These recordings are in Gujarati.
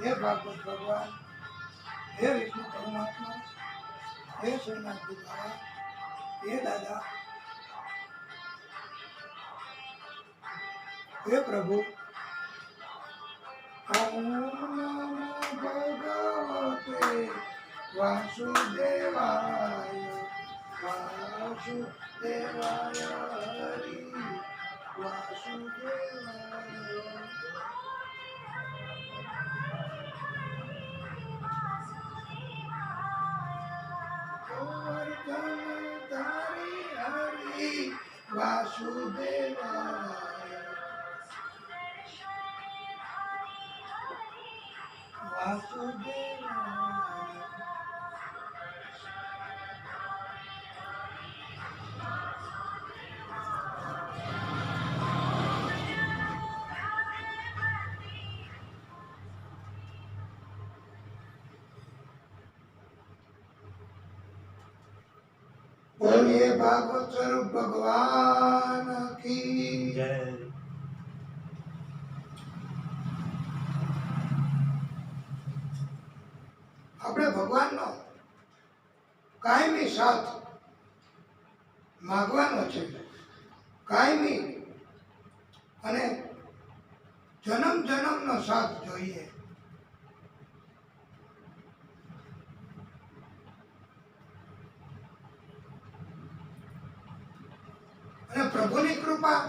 हे भागवत भगवान, हे विष्णु परमात्मा, हे श्रीनाथ जी बाबा, हे दादा, हे प्रभु। ओम नमो भगवते वासुदेवाय, वासुदेवाय हरि वासुदेवाय। गोवर्धनधारी हरि वासुदेवाय, वासुदेवाय। बोलिए भागवत स्वरूप भगवान की जय। આપણે ભગવાનનો કાયમી સાથ માંગવાનો છે, કાયમી, અને જન્મ જન્મનો સાથ જોઈએ। અને પ્રભુની કૃપા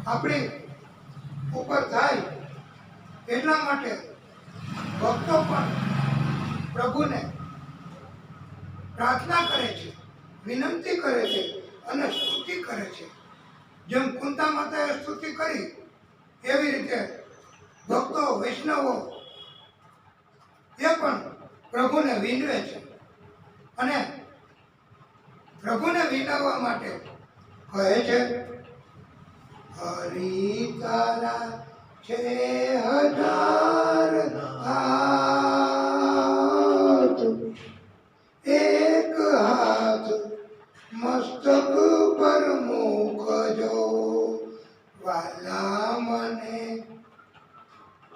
આપણી ઉપર થાય એટલા માટે ભક્તો પણ પ્રભુને પ્રાર્થના કરે છે, વિનંતી કરે છે અને સ્તુતિ કરે છે। જેમ કુંતા માતાએ સ્તુતિ કરી એવી રીતે ભક્તો વૈષ્ણવો એ પણ પ્રભુને વિનવે છે અને પ્રભુને વિનવવા માટે કહે છે, હરિ તારા છે હજાર હાથ, એક હાથ મસ્તક પર મૂકજો, વાલા મને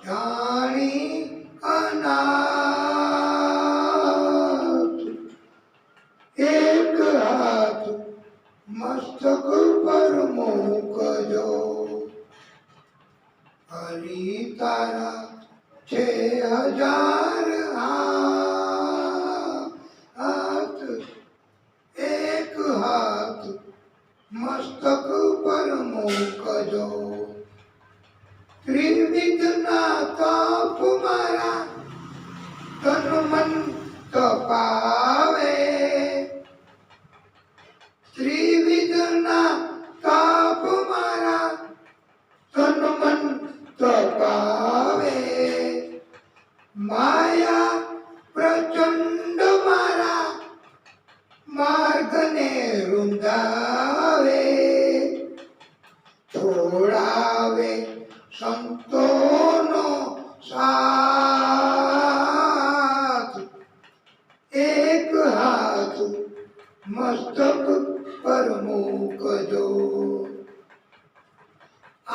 જાણી અનાથ, એક હાથ મસ્તક પર મૂકજો, હરિ તારા છે હજાર હાથ, એક હાથ મસ્તક પર મૂકજો, ત્રિવિધના તપ મારા તન મન તપાવે, ત્રિવિધના તપ મારા તન મન તપાવે, માયા પ્રચંડ મારા માર્ગને રૂંધાવે, છોડાવે સંતોનો સાથ, એક હાથ મસ્તક પર મૂકજો,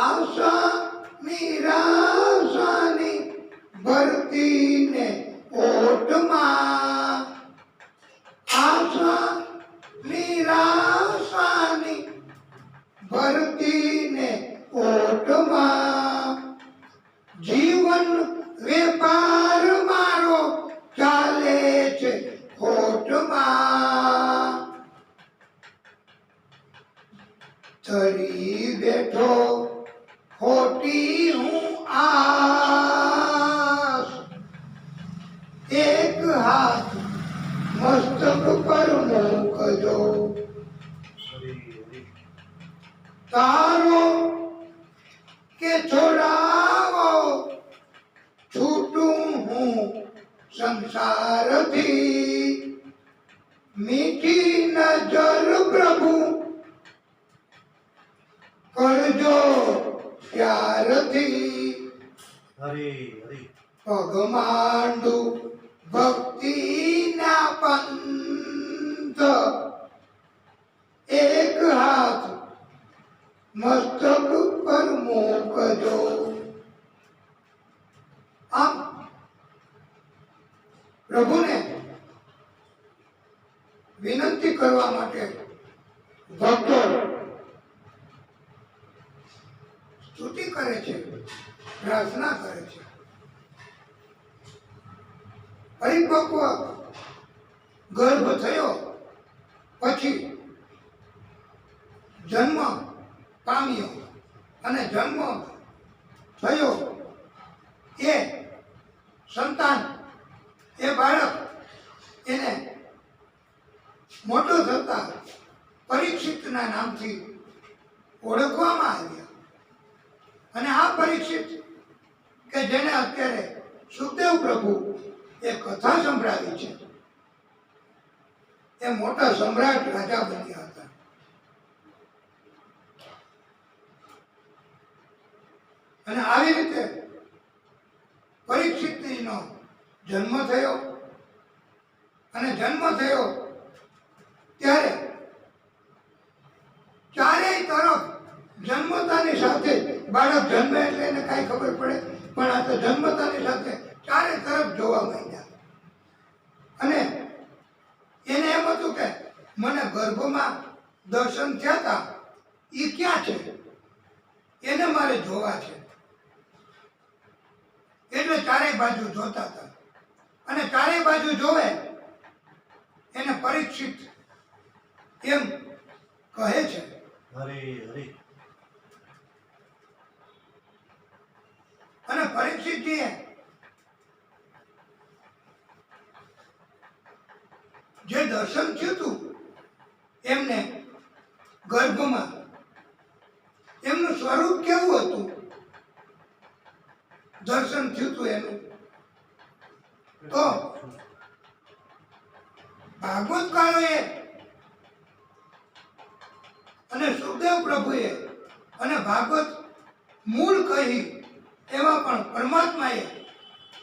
આશા નિરાશાની ભરતીને ઓટમાં, આશા નિરાશાની ભરતીને ઓટમાં, જીવન વેપાર મારો ચાલે છે ખોટમાં, ધરી બેઠો ખોટી હું આસ, એક હાથ મસ્તક પર મૂકજો, તારો કે છોડાવો છૂટું હું સંસારથી, મીઠી નજર પ્રભુ કરજો પ્યારથી, પગ માંડુ ભક્તિના પંથ, એક હાથ મસ્તક પર મૂકજો. આમ પ્રભુને વિનંતી કરવા માટે ભક્તો સ્તુતિ કરે છે, પ્રાર્થના કરે છે. પરિપક્વ ગર્ભ થયો પછી જન્મ પામ્યો અને જન્મ થયો એ સંતાન, એ બાળક એને મોટો થતા પરીક્ષિતના નામથી ઓળખવામાં આવ્યા. અને આ પરીક્ષિત કે જેને અત્યારે સુખદેવ પ્રભુ એ કથા સંભળાવી છે, એ મોટા સમ્રાટ રાજા બન્યા હતા. અને આવી રીતે પરીક્ષિતનો જન્મ થયો. અને જન્મ થયો ત્યારે ચારેય તરફ જન્મતાની સાથે, બાળક જન્મે એટલે એને કાંઈ ખબર પડે, પણ આ તો જન્મતાની સાથે ચારે તરફ જોવા માંડ્યા. અને એને એમ હતું કે મને ગર્ભમાં દર્શન થયા હતા, એ ક્યાં છે, એને મારે જોવા છે. એટલે ચારેય બાજુ જોતા હતા. અને ચારેય બાજુ જોવે એને પરીક્ષિત એમ કહે છે. હરે હરે. અને પરીક્ષિતજીએ જે દર્શન થયું હતું એમને ગર્ભમાં, એમનું સ્વરૂપ કેવું હતું, દર્શન થયું હતું એનું, તો ભાગવતકારોએ અને સુખદેવ પ્રભુએ અને ભાગવત મૂળ કહી એમાં પણ પરમાત્માએ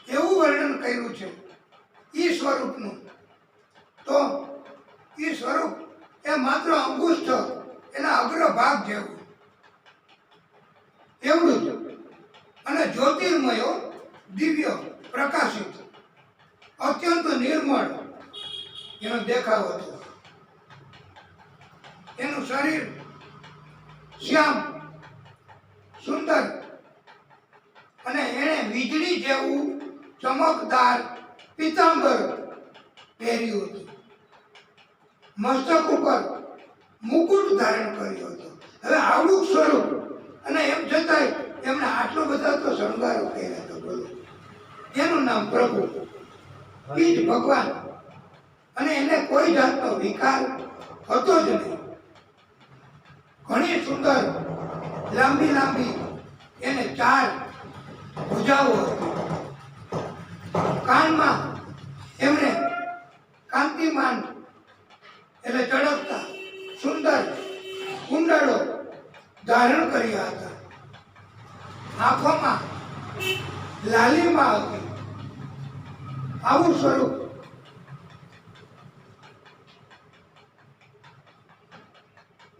એવું વર્ણન કર્યું છે ઈ સ્વરૂપનું. તો ઈ સ્વરૂપ એ માત્ર અંગુષ્ઠ, એના અગ્રભાગ જેવું, એવડું જ. અને જ્યોતિર્મયો, દિવ્ય, પ્રકાશિત, અત્યંત નિર્મળ એનો દેખાવ હતો. એનું શરીર શ્યામ, સુંદર, અને એણે વીજળી જેવું ચમકદાર પીતાંબર પહેર્યું હતું. મસ્તક ઉપર મુકુટ ધારણ કર્યો હતો. હવે આવડું સ્વરૂપ, અને એમ છતાંય એમને આટલો બધા તો શણગારો કર્યા હતો. બોલો, એનું નામ પ્રભુ, એ જ ભગવાન. અને એને કોઈ જાતનો વિકાર હતો જ નહીં. ઘણી સુંદર લાંબી લાંબી એને 4 ભુજાઓ હતી. કાનમાં એમણે કાંતિમાન એટલે ચળકતા સુંદર કુંડળો ધારણ કર્યા હતા. આંખોમાં લાલીમા હતી. આવું સ્વરૂપ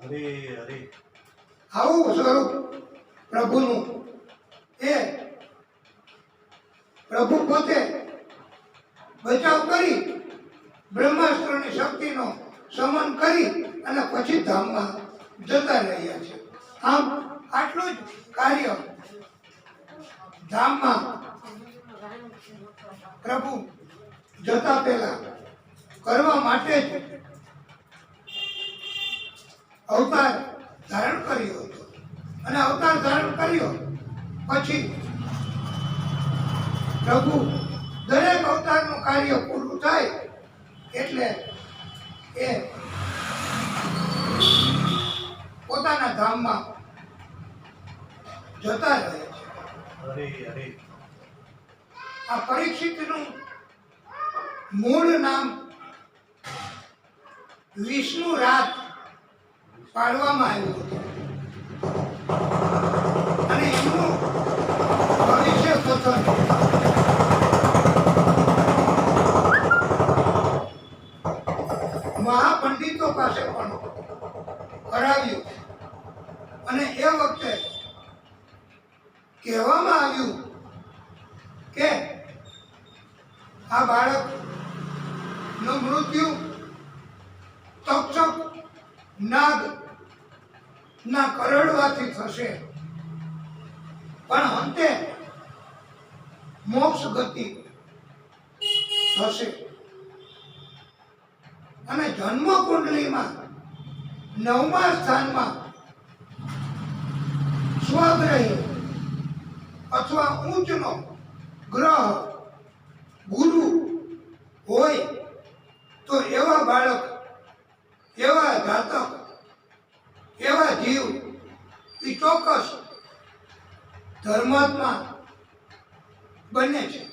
હરે હરે. આવું સ્વરૂપ પ્રભુનું. એ પ્રભુ પોતે બચાવ કરી બ્રહ્માસ્ત્રની શક્તિનો શમન કરી અને પછી ધામમાં જતા રહ્યા છે. આમ આટલું જ કાર્ય ધામમાં પ્રભુ જતા પહેલા કરવા માટે જ અવતાર ધારણ કર્યો હતો. અને અવતાર ધારણ કર્યો પછી પ્રભુ દરેક અવતારનું કાર્ય પૂરું થાય એટલે એ પોતાના ધામમાં જતા રહે છે. હરે હરે. આ પરીક્ષિતનું મૂળ નામ વિષ્ણુ રાત પાડવામાં આવ્યું હતું. અને એમનું ભવિષ્ય કથન મહાપંડિતો પાસે પણ કરાવ્યું. અને એ વખતે કહેવામાં આવ્યું કે આ બાળકનું મૃત્યુ તક્ષક નાગ ના કરડવાથી થશે, પણ અંતે મોક્ષ ગતિ થશે. અને જન્મ કુંડલીમાં 9મા સ્થાનમાં સ્વગ્રહી અથવા ઉચ્ચનો ગ્રહ ગુરુ હોય તો એવા બાળક, એવા જાતક, એવા જીવ એ ચોક્કસ ધર્માત્મા બને છે.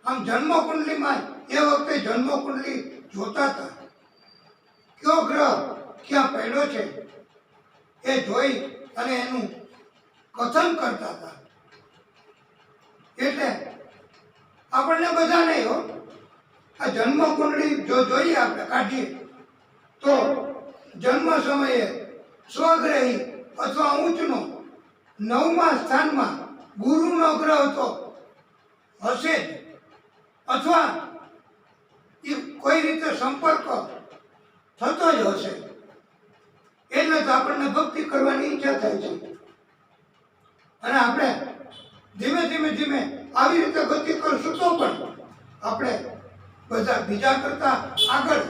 આમ જન્મ કુંડલીમાં એ વખતે જન્મ કુંડલી જોતા હતા, કયો ગ્રહ ક્યાં પડ્યો છે એ જોઈ અને એનું કથન કરતા હતા. એટલે આપણને બધા નહીં હો, આ જન્મ કુંડળી જો જોઈએ આપણે કાઢીએ તો જન્મ સમયે સ્વગ્રહી અથવા ઉચ્ચનો 9મા સ્થાનમાં ગુરુનો ગ્રહ તો હશે જ, અથવા એ કોઈ રીતે સંપર્ક થતો જ હશે. એટલે તો આપણને ભક્તિ કરવાની ઈચ્છા થાય છે. અને આપણે ધીમે ધીમે ધીમે આવી રીતે ગતિ કરશું તો પણ આપણે બધા બીજા કરતા આગળ,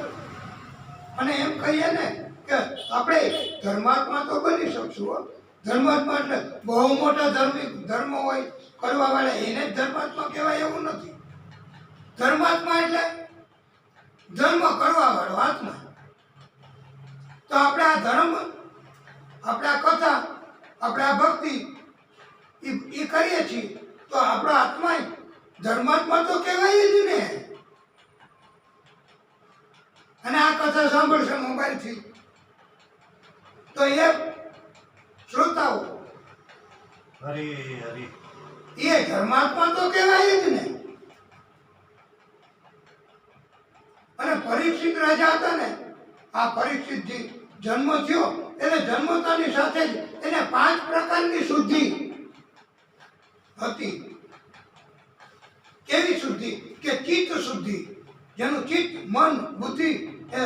અને એમ કહીએ ને કે આપણે ધર્માત્મા તો બની શકશું હો. ધર્માત્મા એટલે બહુ મોટા ધર્મ હોય કરવા વાળા એને જ ધર્માત્મા કહેવાય એવું નથી. ધર્માત્મા એટલે ધર્મ કરવા વાળો આત્મા. તો આપણે આ ધર્મ, આપણે આ કથા, આપણે આ ભક્તિ એ કરીએ છીએ તો આપણો આત્મા ધર્માત્મા તો કહેવાય જ ને. અને આ કથા સાંભળશે મોબાઈલથી તો એ શ્રોતાઓ હરે હરે એ ધર્માત્મા તો કહેવાય જ ને. અને પરીક્ષિત રાજા હતા ને, આ પરીક્ષિતજી જન્મ થયો એટલે જન્મતાની સાથે જ એને 5 પ્રકારની શુદ્ધિ હતી. કેવી શુદ્ધિ? કે ચિત્ત શુદ્ધિ, જેનું ચિત્ત, મન, બુદ્ધિ એ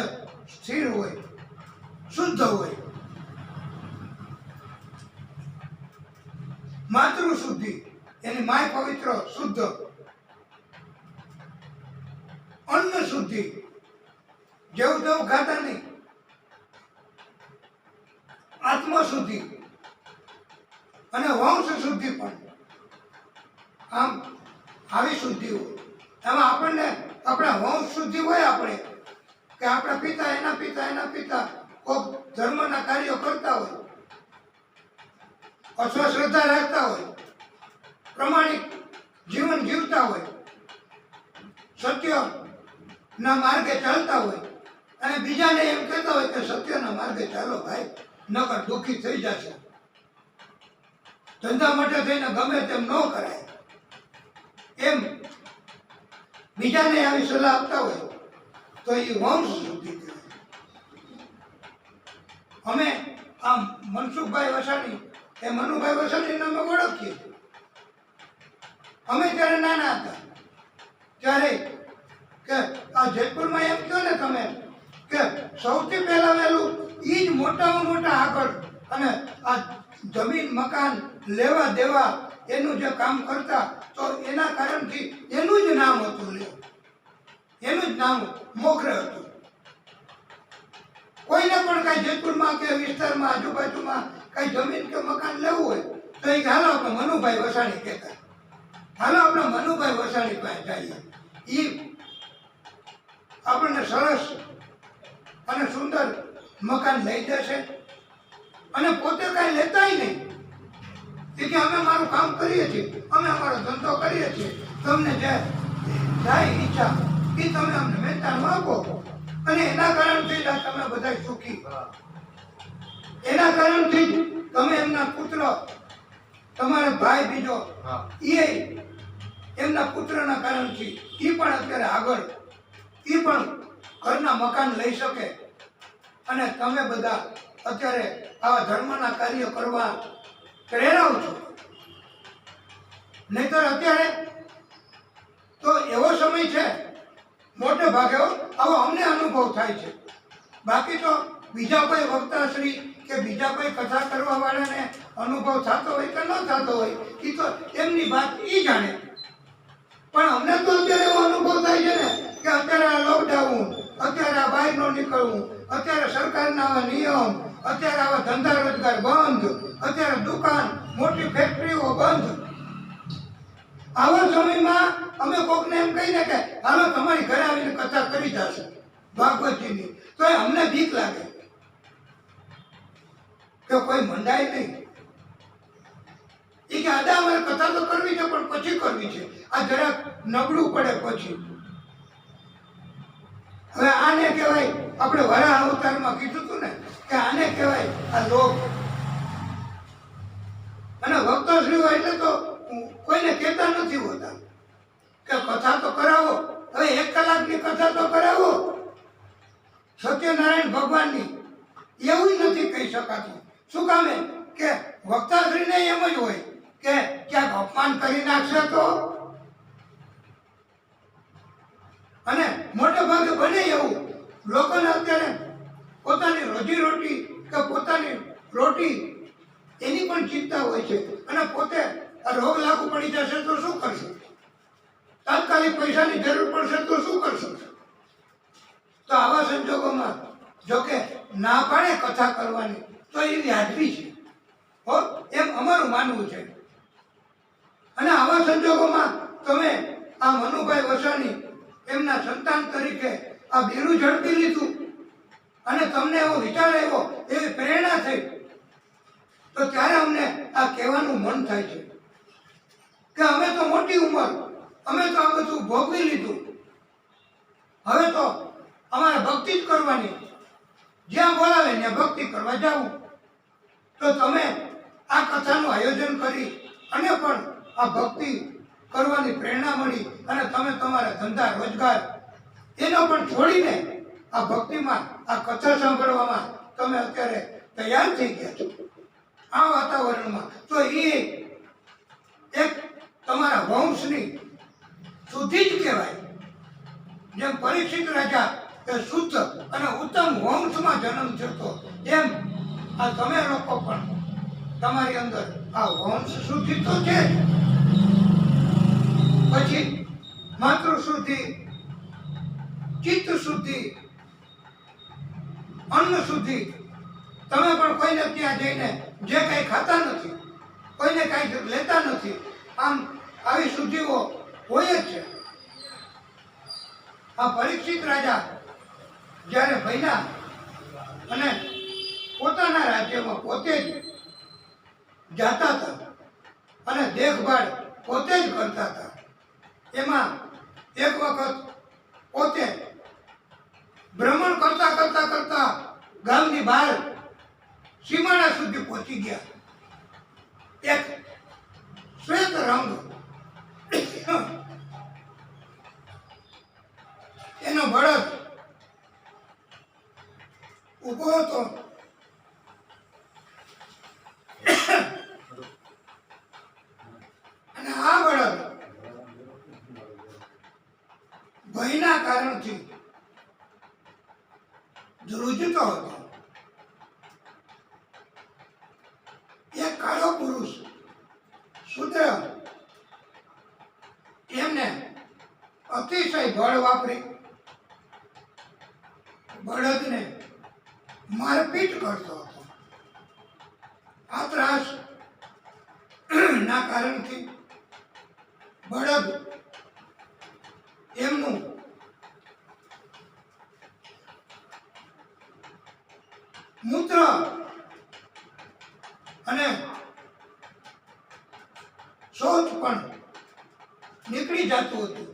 સ્થિર હોય, શુદ્ધ હોય. માતૃ શુદ્ધિ, એની માય પવિત્ર શુદ્ધ. અન્ન શુદ્ધિ, જેવું તેવું ખાતા નહીં. આત્મ શુદ્ધિ અને વંશ શુદ્ધિ પણ. આમ આવી શુદ્ધિ હોય. એમાં આપણને આપણા વંશ શુદ્ધિ હોય, આપણે કે આપણા પિતા, એના પિતા કોઈક ધર્મના કાર્યો કરતા હોય, અથવા શ્રદ્ધા રાખતા હોય, પ્રમાણિક જીવન જીવતા હોય, સત્યના માર્ગે ચાલતા હોય, અને બીજાને એમ કહેતા હોય કે સત્યના માર્ગે ચાલો ભાઈ, નકર દુઃખી થઈ જશે. ધંધા માટે થઈને ગમે તેમ ન કરાય, એમ બીજાને આવી સલાહ આપતા હોય તો એ વંશ શુદ્ધિ કહેવાય. અમે આ મનસુખભાઈ વસાણી, એ મનુભાઈ વસાણીને અમે ઓળખીએ. અમે જ્યારે નાના હતા ત્યારે કે આ જેતપુરમાં એમ કહો ને તમે કે સૌથી પહેલા વહેલું એ જ મોટામાં મોટા આગળ, અને આ જમીન મકાન લેવા દેવા એનું જે કામ કરતા, તો એના કારણથી એનું જ નામ હતું લ્યો, એનું જ નામ મોખરે હતું. કોઈને પણ કાંઈ જેતપુરમાં કે વિસ્તારમાં આજુબાજુમાં કાંઈ જમીન કે મકાન લેવું હોય તો એ હાલો આપણે મનુભાઈ વસાણી કહેતા, હાલો આપણે મનુભાઈ વસાણી પાસે જઈએ. એ આપણને સરસ અને સુંદર મકાન લઈ જશે, અને પોતે કાંઈ લેતાય નહીં. એ કે અમે મારું કામ કરીએ છીએ, અમે અમારો ધંધો કરીએ છીએ, તમને જે જાય ઈચ્છા એ તમે અમને મહેનતાણ આપો, અને એના કારણથી જ તમે બધા સુખી. એના કારણથી જ તમે એમના પુત્ર, તમારા ભાઈ બીજો એ એમના પુત્રના કારણથી એ પણ અત્યારે આગળ, એ પણ ઘરના મકાન લઈ શકે, અને તમે બધા અત્યારે આવા ધર્મના કાર્યો કરવા પ્રેરાવું છું. નહીંતર અત્યારે તો એવો સમય છે, મોટે ભાગે આવો અમને અનુભવ થાય છે. બાકી તો બીજા કોઈ વક્તાશ્રી કે બીજા કોઈ કથા કરવા વાળાને અનુભવ થતો હોય કે ન થતો હોય એ તો એમની વાત એ જાણે. પણ અમને તો અત્યારે એવો અનુભવ થાય છે ને કે અત્યારે આ લોકડાઉન, અત્યારે આ બહાર ન નીકળવું, અત્યારે સરકારના આવા નિયમ, અત્યારે આવા ધંધા રોજગાર બંધ, અત્યારે દુકાન મોટી ફેક્ટરીઓ બંધ. આવા સમયમાં અમે કોકને એમ કહીને કે હાલો તમારી ઘરે આવીને કથા કરી જશે ભાગવતજીની, તો અમને બીક લાગે કે કોઈ મંડાય નહીં. એ કે આદા અમારે કથા તો કરવી છે પણ પછી કરવી છે, આ જરાક નબળું પડે પછી. હવે આને કહેવાય, આપણે વરાહ અવતારમાં કીધું હતું ને કે આને કહેવાય આ લોક. અને ભક્તશ્રીઓ એટલે તો કોઈને કહેતા નથી હોતા કે કથા તો કરાવો. હવે 1 કલાકની કથા તો કરાવો સત્યનારાયણ ભગવાનની, એવું નથી કહી શકાતું. શું કામે કે વક્તાશ્રીને એમ જ હોય કે ક્યાંક અપમાન કરી નાખશે તો. અને મોટે ભાગે બને એવું, લોકોને અત્યારે પોતાની રોજીરોટી કે પોતાની રોટી એની પણ ચિંતા હોય છે. અને પોતે આ રોગ લાગુ પડી જશે તો શું કરશું, તાત્કાલિક પૈસાની જરૂર પડશે તો શું કરશું. તો આવા સંજોગોમાં જોકે ના પાડે કથા કરવાની તો એ વ્યાજબી છે હો, એમ અમારું માનવું છે. અને આવા સંજોગોમાં તમે આ મનુભાઈ વસાણી એમના સંતાન તરીકે આ બિરુદ ઝડપી લીધું અને તમને એવો વિચાર આવ્યો, એવી પ્રેરણા થઈ, તો ત્યારે અમને આ કહેવાનું મન થાય છે કે અમે તો મોટી ઉંમર, અમે તો આ બધું ભોગવી લીધું, હવે તો અમારે ભક્તિ જ કરવાની, જ્યાં બોલાવે ત્યાં ભક્તિ કરવા જવું. તો તમે આ કથાનું આયોજન કરી અને પણ આ ભક્તિ કરવાની પ્રેરણા મળી અને તમે તમારા ધંધા રોજગાર એનો પણ છોડીને આ ભક્તિમાં, આ કથા સાંભળવામાં તમે અત્યારે તૈયાર થઈ ગયા છો આ વાતાવરણમાં. તો એ એક તમારા વંશની શુદ્ધિ જ કહેવાય. જેમ પરીક્ષિત રાજા એ શુદ્ધ અને ઉત્તમ વંશમાં જન્મ થતો, એમ આ તમે લોકો પણ તમારી અંદર આ વંશ શુદ્ધિ તો છે જ. પછી માતૃ શુદ્ધિ, ચિત્ત શુદ્ધિ, અન્ન શુદ્ધિ. તમે પણ કોઈને ત્યાં જઈને જે કંઈ ખાતા નથી, કોઈને કાંઈ લેતા નથી, આમ આવી શુદ્ધિઓ હોય જ છે. આ પરીક્ષિત રાજા જ્યારે બન્યા અને પોતાના રાજ્યમાં પોતે જ જાતા હતા અને દેખભાળ પોતે જ કરતા હતા. એમાં એક વખત પોતે ભ્રમણ કરતા કરતા કરતા ગામની બહાર સીમાડા સુધી પહોંચી ગયા. એક શ્વેત રંગ એનો બળદ ઊભો હતો. અને આ બળદ ભયના કારણથી ધ્રુજતો હતો. એક કાળો પુરુષ શુદ્ર એમને અતિશય બળ વાપરી બળદને મારપીટ કરતો હતો. આ ત્રાસ ના કારણથી બળદ એમનું મૂત્ર અને શૌચ પણ નીકળી જતું હતું.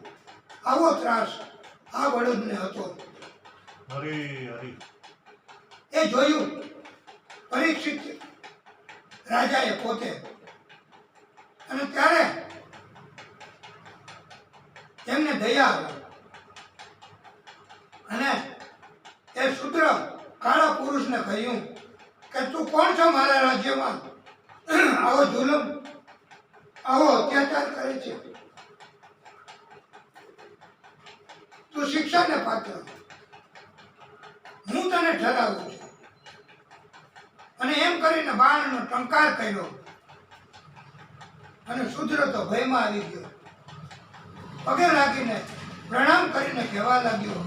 આવો ત્રાસ આ બળદને હતો. એ જોયું પરીક્ષિત રાજાએ પોતે, અને ત્યારે એમને દયા આવી અને એ શુદ્ર કાળા પુરુષને કહ્યું કે તું કોણ છો મારા રાજ્યમાં આવો જુલમ આવો અત્યાચાર કરે છે? તું શિક્ષાને પાત્ર, હું તને ઠરાવું છું. અને એમ કરીને બાણનો ટંકાર કર્યો અને શુદ્ર તો ભયમાં આવી ગયો. પગે લાગીને પ્રણામ કરીને કહેવા લાગ્યો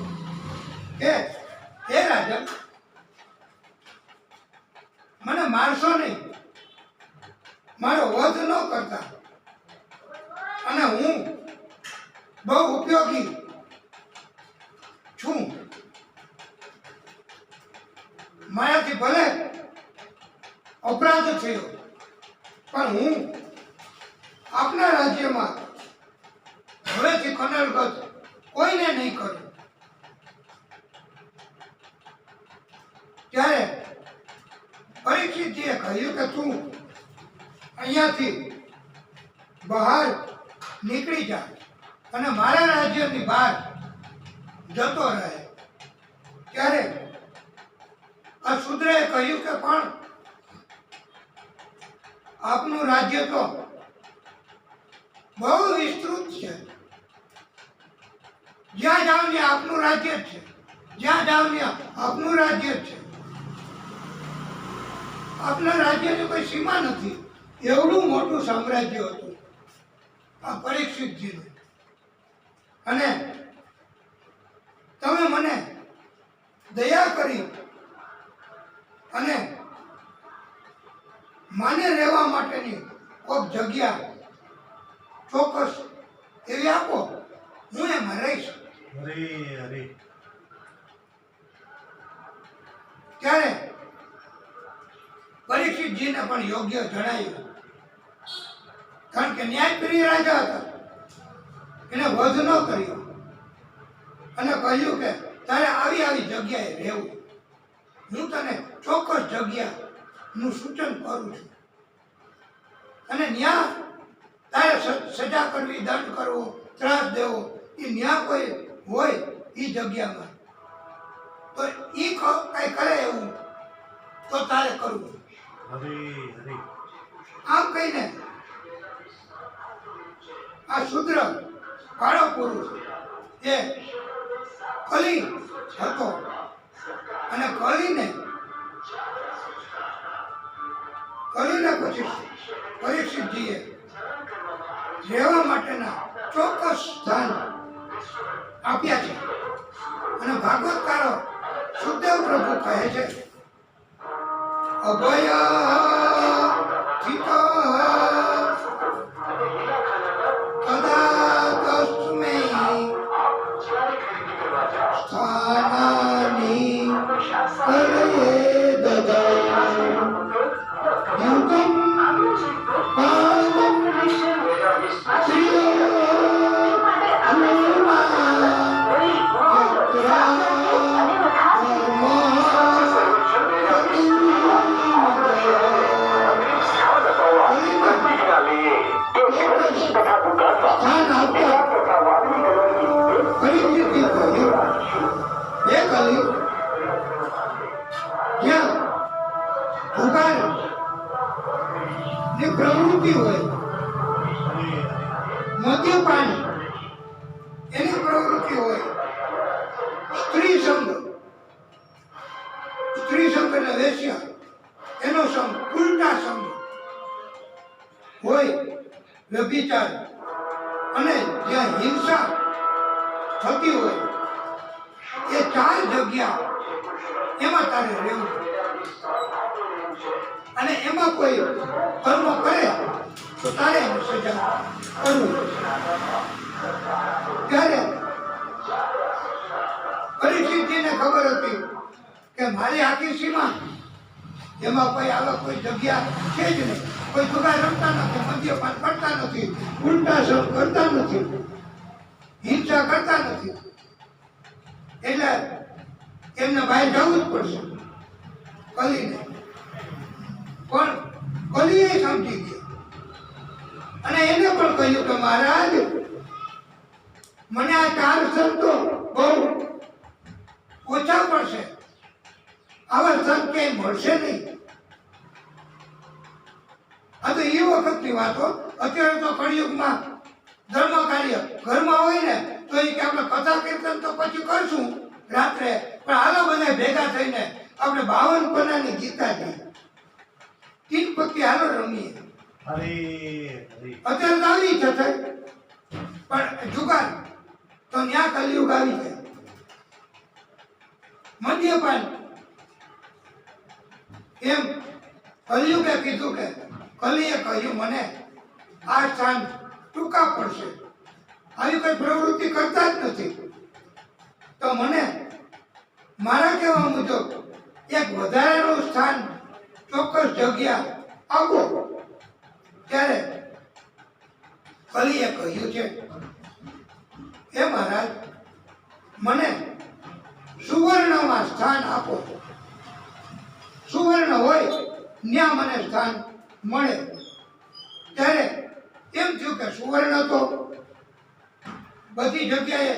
કે હે રાજન, મને મારશો નહીં, મારો વધ ન કરતા, અને હું બહુ ઉપયોગી છું. મારાથી ભલે અપરાધ થયો, પણ હું આપના રાજ્યમાં હવેથી કનલગત કોઈને નહીં કરું. ત્યારે પરીક્ષિતજીએ કહ્યું કે તું અહીંયાથી બહાર નીકળી જા અને મારા રાજ્યની બહાર જતો રહે. ત્યારે આ શૂદ્રએ કહ્યું કે પણ આપનું રાજ્ય તો બહુ વિસ્તૃત છે. જ્યાં જાવ ત્યાં આપનું રાજ્ય જ છે, જ્યાં જાવ ત્યાં આપનું રાજ્ય જ છે. આપના રાજ્યની કોઈ સીમા નથી. એવડું મોટું સામ્રાજ્ય હતું આ પરીક્ષિતજીનું. અને તમે મને દયા કરી અને માને રહેવા માટેની કોઈક જગ્યા ચોક્કસ એવી આપો, હું એમાં રહીશ. ત્યારે પરીક્ષિતજીને પણ યોગ્ય જણાયું, કારણ કે ન્યાયપ્રિય રાજા હતા. એને વધ ન કર્યો અને કહ્યું કે તારે આવી આવી જગ્યાએ રહેવું. હું તને ચોક્કસ જગ્યાનું સૂચન કરું છું, અને ન્યા તારે સજા કરવી, દંડ કરવો, ત્રાસ દેવો, એ ન્યા કોઈ હોય એ જગ્યામાં તો એ કઈ કરે એવું તો તારે કરવું. આમ કહીને આ શુદ્ર કાળો પુરુષ એ કલી હતો, અને કલીને પછી પરીક્ષિતજીએ રહેવા માટેના ચોક્કસ સ્થાન આપ્યા છે. અને ભાગવતકારો સુખદેવ પ્રભુ કહે છે, અભય ચિત્ત કદા તસ્મૈ સ્થાનાનિ કરયે દદાય યુગમ પાદમ પ્રવૃત્તિ હોય, મદ્યપાન એની પ્રવૃત્તિ હોય, સ્ત્રી સંગ એટલે વેશ્યા એનો સંગ, ઉલટા સંગ હોય, વ્યભિચાર, અને જ્યાં હિંસા થતી હોય એ 4 જગ્યા એમાં તારે રહેવું. અને એમાં કોઈ કર્મ કરે તો તારે એને સજા કરવું. ત્યારે પરીક્ષિતજીને ખબર હતી કે મારી આખી સીમા એમાં કોઈ આવા કોઈ જગ્યા છે જ નહીં. કોઈ જુગાર રમતા નથી, મદ્યપાન કરતા નથી, ઉલટા સર કરતા નથી, હિંસા કરતા નથી. એટલે એમને બહાર જવું જ પડશે કલીને. પણ કલીએ સમજી ગયો અને એને પણ કહ્યું કે મહારાજ, મને આ 4 સંતો બહુ ઓછા પડશે, આવા સંત ક્યાંય મળશે નહીં. એ વખતની વાતો. અત્યારે તો કળિયુગમાં ધર્મ કાર્ય ઘરમાં હોય ને તો એ કે આપણે કથા કીર્તન તો પછી કરશું રાત્રે, પણ હાલો બધા ભેગા થઈને આપણે 52 પન્નાની ગીતા છે, 3 પત્તી હાલો રમીએ. અત્યારે તો આવી છે પણ જુગાર તો ન્યા કલયુગ આવી જાય. મદ્યપાન એમ કલયુગે કીધું કે કલીએ કહ્યું મને આ સ્થાન ટૂંકા પડશે, આવી કોઈ પ્રવૃત્તિ કરતા જ નથી, તો મને મારા કહેવા મુજબ એક વધારાનું સ્થાન ચોક્કસ જગ્યા આપો. ત્યારે કલીએ કહ્યું છે એ મહારાજ મને સુવર્ણમાં સ્થાન આપો, સુવર્ણ હોય ત્યાં મને સ્થાન મળે. ત્યારે એમ થયું કે સુવર્ણ તો બધી જગ્યાએ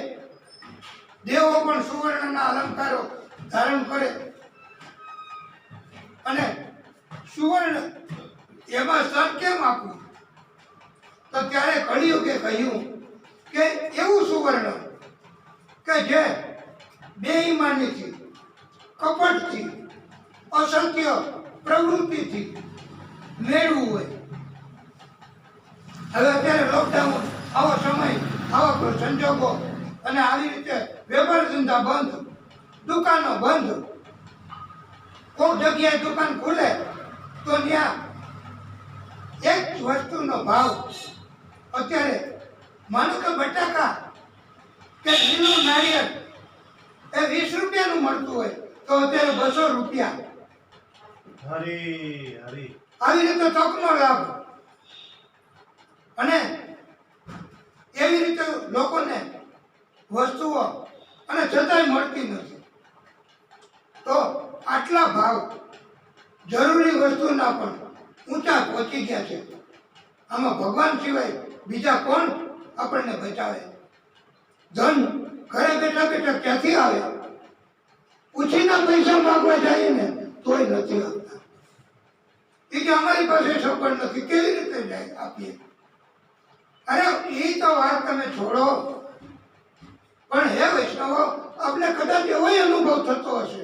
દેવો પણ સુવર્ણના અલંકારો ધારણ કરે અને સુવર્ણ એમાં સ્થાન કેમ આપવું? તો ત્યારે કળિયુગે કહ્યું કે એવું સુવર્ણ કે જે બેઈમાનીથી, કપટથી, અસત્ય પ્રવૃત્તિથી મેળવું હોય. હવે અત્યારે લોકડાઉન, આવો સમય, આવા સંજોગો અને આવી રીતે વેપાર ધંધા બંધ, દુકાનો બંધ, કોઈક જગ્યાએ દુકાન ખુલે તો ત્યાં એક જ વસ્તુનો ભાવ અત્યારે માનો કે બટાકા કે લીલું નારિયેળ એ 20 રૂપિયાનું મળતું હોય તો અત્યારે 200 રૂપિયા. આવી રીતે તકનો લાભ અને એવી રીતે લોકોને વસ્તુઓ અને છતાંય મળતી નથી. તો આટલા ભાવ જરૂરી વસ્તુના પણ ઊંચા પહોંચી ગયા છે. આમાં ભગવાન સિવાય બીજા કોણ આપણને બચાવે? ધન ઘરે બેઠા બેઠા ક્યાંથી આવે? ઉછીના પૈસા માંગવા જાય ને તોય નથી આપતા. એ કે અમારી પાસે સફળ નથી, કેવી રીતે જાય આપીએ? અરે એ તો વાત તમે છોડો, પણ હે વૈષ્ણવો, આપણે કદાચ એવો અનુભવ થતો હશે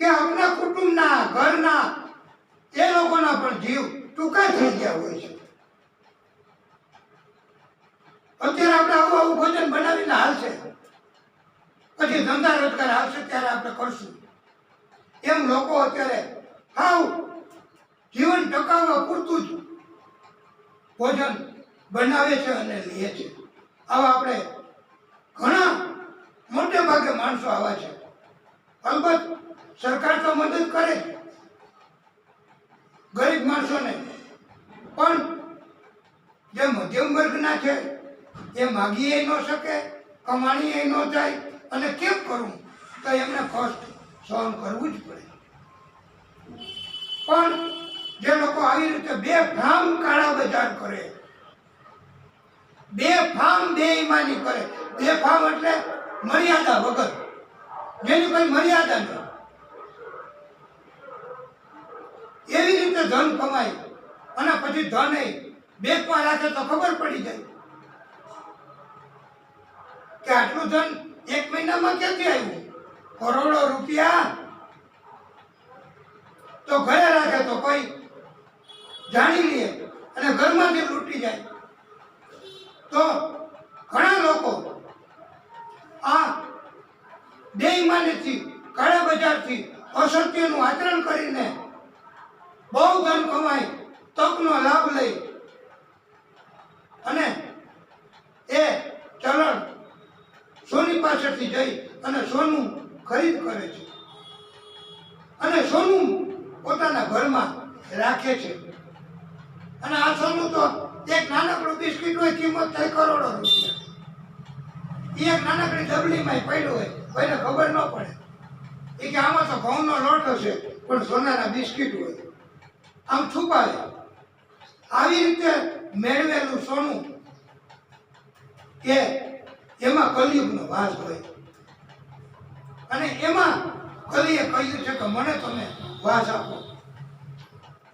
કે આપણા કુટુંબના, ઘરના એ લોકોના પણ જીવ ટૂંકા થઈ ગયા હોય છે. અત્યારે આપણે આવું ભોજન બનાવીને હાલશે, પછી ધંધા રોજગાર આવશે ત્યારે આપણે કરશું. એમ લોકો અત્યારે હાવ જીવન ટકાવવા પૂરતું જ ભોજન બનાવે છે અને લે છે. આવા આપણે ઘણા મોટે ભાગે માણસો આવા છે. અલબત્ત સરકાર તો મદદ કરે ગરીબ માણસોને, પણ જે મધ્યમ વર્ગના છે એ માગી ન શકે, કમાણી ન થાય, અને કેમ કરવું? તો એમને કષ્ટ સહન કરવું જ પડે. પણ જે લોકો આવી રીતે બેફામ કાળા બજાર કરે, બેફામ બેઈમાની કરે, બેફામ એટલે મર્યાદા વગર, જેની કોઈ મર્યાદા નહીં, એવી રીતે ધન કમાય અને પછી ધન બેંકમાં રાખે તો ખબર પડી જાય કે આટલું ધન એક મહિનામાં ક્યાંથી આવ્યું? કરોડો રૂપિયા. તો ઘરે રાખે તો કોઈ જાણી લે અને ઘરમાંથી લૂંટી જાય. તો ઘણા લોકો આ બેઈમાનીથી, કાળા બજારથી, અસત્યનું આચરણ કરીને બહુ ધન કમાઈ, તકનો લાભ લઈ અને એ ચલણ સોની પાસેથી જઈ અને સોનું ખરીદ કરે છે અને સોનું પોતાના ઘરમાં રાખે છે. અને આ સોનું તો એક નાનકડું બિસ્કિટ હોય, કિંમત થાય કરોડો રૂપિયા. એ એક નાનકડી ડબલીમાં પડ્યું હોય, કોઈને ખબર ન પડે. એ કે આમાં તો ઘઉંનો લોટ હશે, પણ સોનાના બિસ્કિટ હોય, આમ છુપાવે. આવી રીતે મેળવેલું સોનું એ એમાં કલયુગનો વાસ હોય. અને એમાં કલીએ કહ્યું છે કે મને તમે વાસ આપો.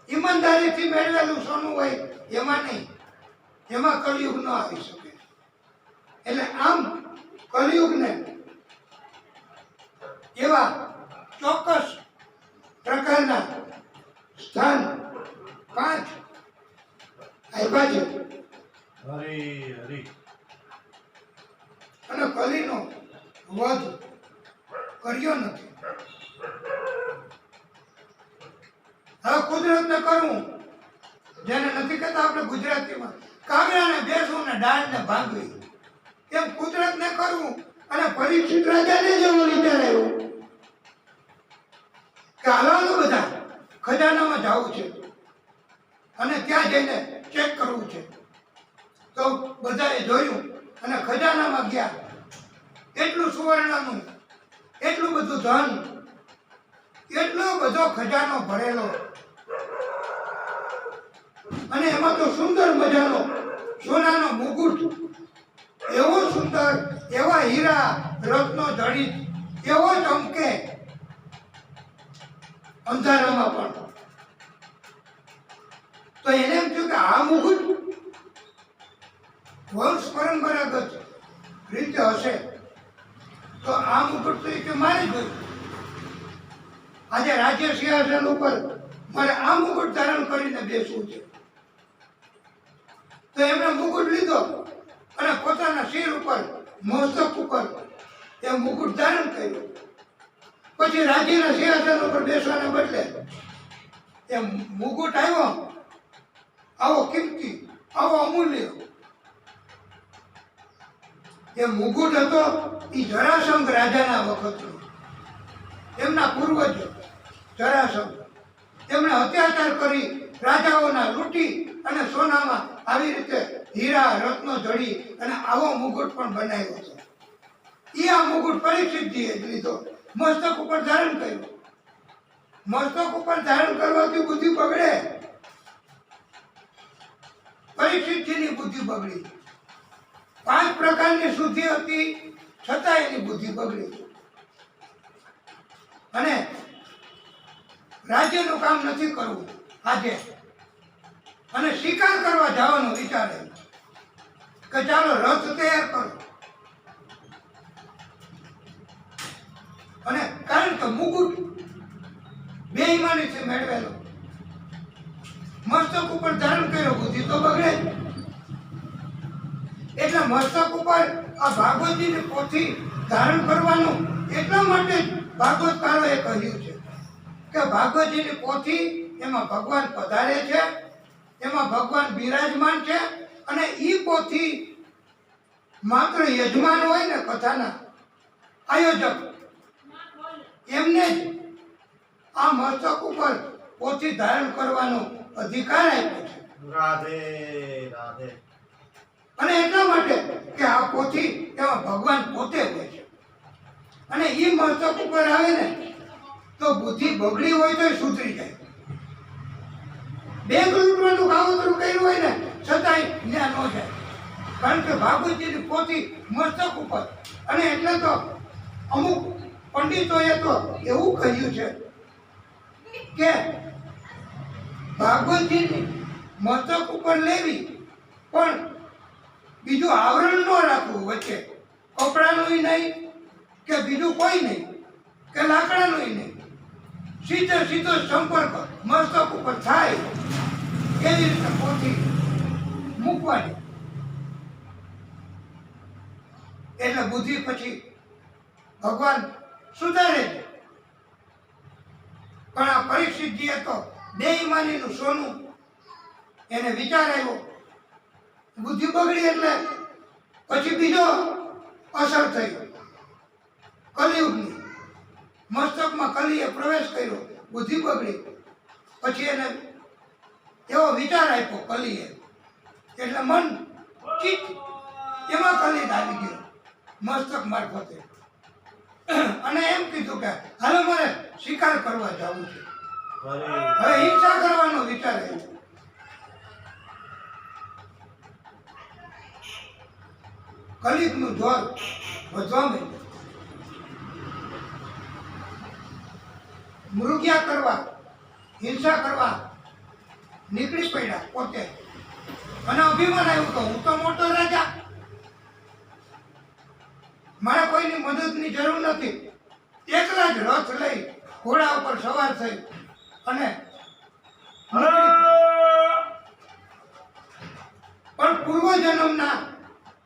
એમાં ઈમાનદારીથી મેળવેલું સોનું હોય એમાં નહીં, એમાં કળિયુગ ન આવી શકે. એટલે આમ કળિયુગને એવા ચોક્કસ પ્રકારના સ્થાન 5 આપ્યા છે. હરી હરી અને કલીનો વધ કર્યો નથી. હવે કુદરતને કરવું, જેને નથી કહેતા આપણે ગુજરાતીમાં કાગડાને બેસવું ને ડાળને ભાંગવી, એમ કુદરતને કરવું. અને પરીક્ષિત રાજાને જેવો વિચાર આવ્યો કે હાલો બધા ખજાનામાં જવું છે અને ત્યાં જઈને ચેક કરવું છે. તો બધાએ જોયું અને ખજાનામાં ગયા. એટલું સુવર્ણનું, એટલું બધું ધન, એટલો બધો ખજાનો ભરેલો, અને એમાં તો સુંદર મજાનો સોનાનો મુકુટ, એવો સુંદર, એવા હીરા રત્નો જડિત, એવો ચમકે અંધારામાં પણ. તો એને એમ થયું કે આ મુકુટ વંશ પરંપરાગત રીતે હશે, તો આ મુકુટ તો કે મારે જોયું. આજે રાજ્ય સિંહાસન ઉપર મારે આ મુકુટ ધારણ કરીને બેસવું છે. તો એમણે મુકુટ લીધો અને પોતાના શિર ઉપર, મસ્તક ઉપર એ મુકુટ ધારણ કર્યું. પછી રાજ્યના સિંહાસન ઉપર બેસવાને બદલે એ મુકુટ આવ્યો, આવો કિંમતી, આવો અમૂલ્ય. એ મુકુટ હતો એ જરાસંઘ રાજાના વખતનો. એમના પૂર્વજ જરાસંઘ, એમણે અત્યાચાર કરી રાજાઓના લૂંટી અને સોનામાં આવી રીતે હીરા રત્નો જડી અને આવો મુકુટ પણ બનાવ્યો છે. એ આ મુકુટ પરીક્ષિતજીએ જ લીધો, મસ્તક ઉપર ધારણ કર્યું. મસ્તક ઉપર ધારણ કરવાથી બુદ્ધિ બગડે. પરીક્ષિતજીની બુદ્ધિ બગડી. 5 પ્રકારની શુદ્ધિ હતી છતાં એની બુદ્ધિ બગડી. અને રાજ્યનું કામ નથી કરવું આજે, અને શિકાર કરવા જવાનો વિચાર આવ્યો કે ચાલો રથ તૈયાર કરો. અને કારણ કે મુકુટ બેઈમાનીથી મેળવેલો, મસ્તક ઉપર ધારણ કર્યો, બુદ્ધિ તો બગડે જ. એટલે મસ્તક ઉપર આ ભાગવતજીની પોથી ધારણ કરવાનું એટલા માટે જ ભાગવતકારોએ કહ્યું છે કે ભાગવતજીની પોથી એમાં ભગવાન પધારે છે, એમાં ભગવાન બિરાજમાન છે. અને એ પોથી માત્ર યજમાન હોય ને કથાના આયોજક, એમને જ આ મસ્તક ઉપર પોથી ધારણ કરવાનો અધિકાર આપ્યો છે. રાધે રાધે. અને એટલા માટે કે આ પોથી એમાં ભગવાન પોતે હોય છે. અને એ મસ્તક ઉપર આવે ને તો બુદ્ધિ બગડી હોય તો સુધરી જાય. બેંક લૂંટવાનું કાવતરું કર્યું હોય ને છતાંય જ્ઞાન ન જાય, કારણ કે ભાગવતજીની પોથી મસ્તક ઉપર. અને એટલે તો અમુક પંડિતોએ તો એવું કહ્યું છે કે ભાગવતજીની મસ્તક ઉપર લેવી, પણ બીજું આવરણ ન રાખવું વચ્ચે, કપડાનું નહીં કે બીજું કોઈ નહીં કે લાકડાનું નહીં, સીધો સંપર્ક મસ્તક ઉપર થાય એવી રીતે પોથી મૂકવાની. એટલે બુદ્ધિ પછી ભગવાન સુધારે છે. પણ આ પરીક્ષિતજીએ તો બેઈમાનીનું સોનું, એને વિચાર આવ્યો, બુદ્ધિ બગડી. એટલે પછી બીજો અસર થયો કલિયુગની. મસ્તકમાં કલીએ પ્રવેશ કર્યો, બુદ્ધિ બગડી. પછી એને એવો વિચાર આપ્યો કલીએ, એટલે મન ચિત્ત એમાં કલી આવી ગયો મસ્તક મારફતે. અને એમ કીધું કે હાલો મારે શિકાર કરવા જવું છે. હવે હિંસા કરવાનો વિચાર આવ્યો. કલિયુગનું જોર વધવા માંડ્યું. મૃગ્યા કરવા, હિંસા કરવા નીકળી પડ્યા પોતે અને અભિમાન આવ્યું કે હું તો મોટો રાજા, મારે કોઈની મદદની જરૂર નથી, એકલા જ રથ લઈ ઘોડા ઉપર સવાર થઈ અને પણ પૂર્વજન્મના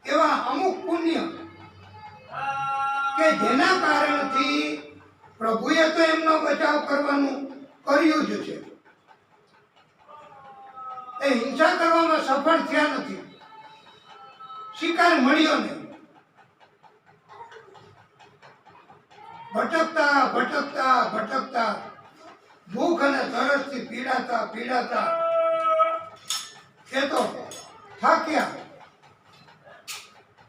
એવા અમુક પુણ્ય કે જેના કારણથી પ્રભુએ તો એમનો બચાવ કરવાનું કર્યું જ છે, એ હિંસા કરવામાં સફળ થયા નથી, શિકાર મળ્યો નહીં. ભટકતા ભટકતા ભટકતા ભૂખ અને તરસથી પીડાતા પીડાતા એ તો થાક્યા,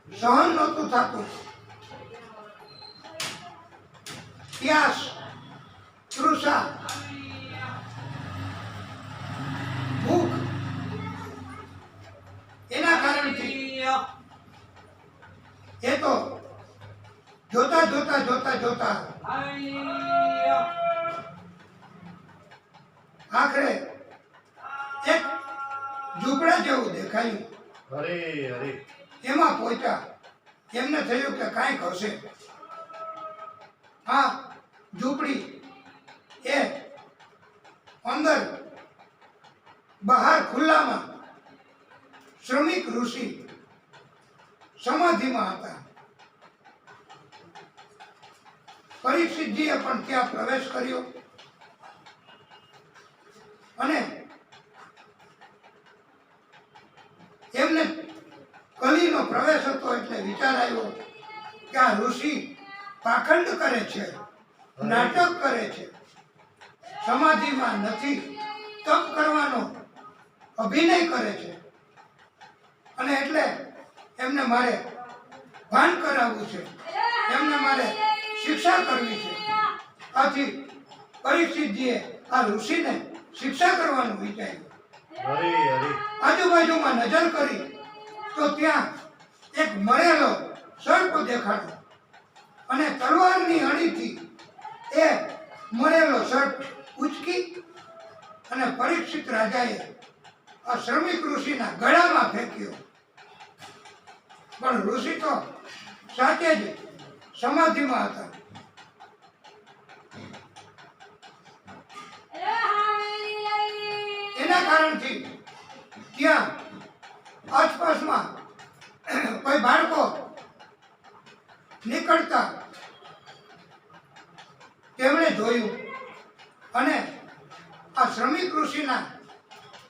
સહન નહોતું થતું. પ્યાસ, તૃષા, ભૂખ એના કારણથી એ તો જોતા જોતા જોતા જોતા આખરે એક ઝૂંપડા જેવું દેખાયું. હરે હરે એમાં પહોંચ્યા. એમને થયું કે કાંઈક હશે. આ ઝૂંપડી એ અંદર બહાર ખુલ્લામાં શ્રમિક ઋષિ સમાધિમાં હતા. પરીક્ષિતજીએ પણ ત્યાં પ્રવેશ કર્યો અને એમને કલીનો પ્રવેશ હતો એટલે વિચાર આવ્યો કે આ ઋષિ પાખંડ કરે છે, નાટક કરે છે, સમાધિમાં નથી, તપ કરવાનો અભિનય કરે છે અને એટલે એમને મારે ભાન કરાવવું છે, એમને મારે શિક્ષા કરવી છે. આથી પરીક્ષિતજીએ આ ઋષિને શિક્ષા કરવાનું વિચાર્યું. હરે હરે આજુબાજુમાં નજર કરી તો ત્યાં એક મરેલો સર્પ દેખાડો અને તલવારની અણીથી એ મરેલો સર્પ ઉચકી અને પરીક્ષિત રાજાએ આ શ્રમિક ઋષિના ગળામાં ફેંક્યો. પણ ઋષિ તો સાચે જ સમાધિમાં હતા. એના કારણથી ત્યાં આસપાસમાં કોઈ બાળકો નીકળતા તેમણે જોયું અને આ શ્રમિક ઋષિના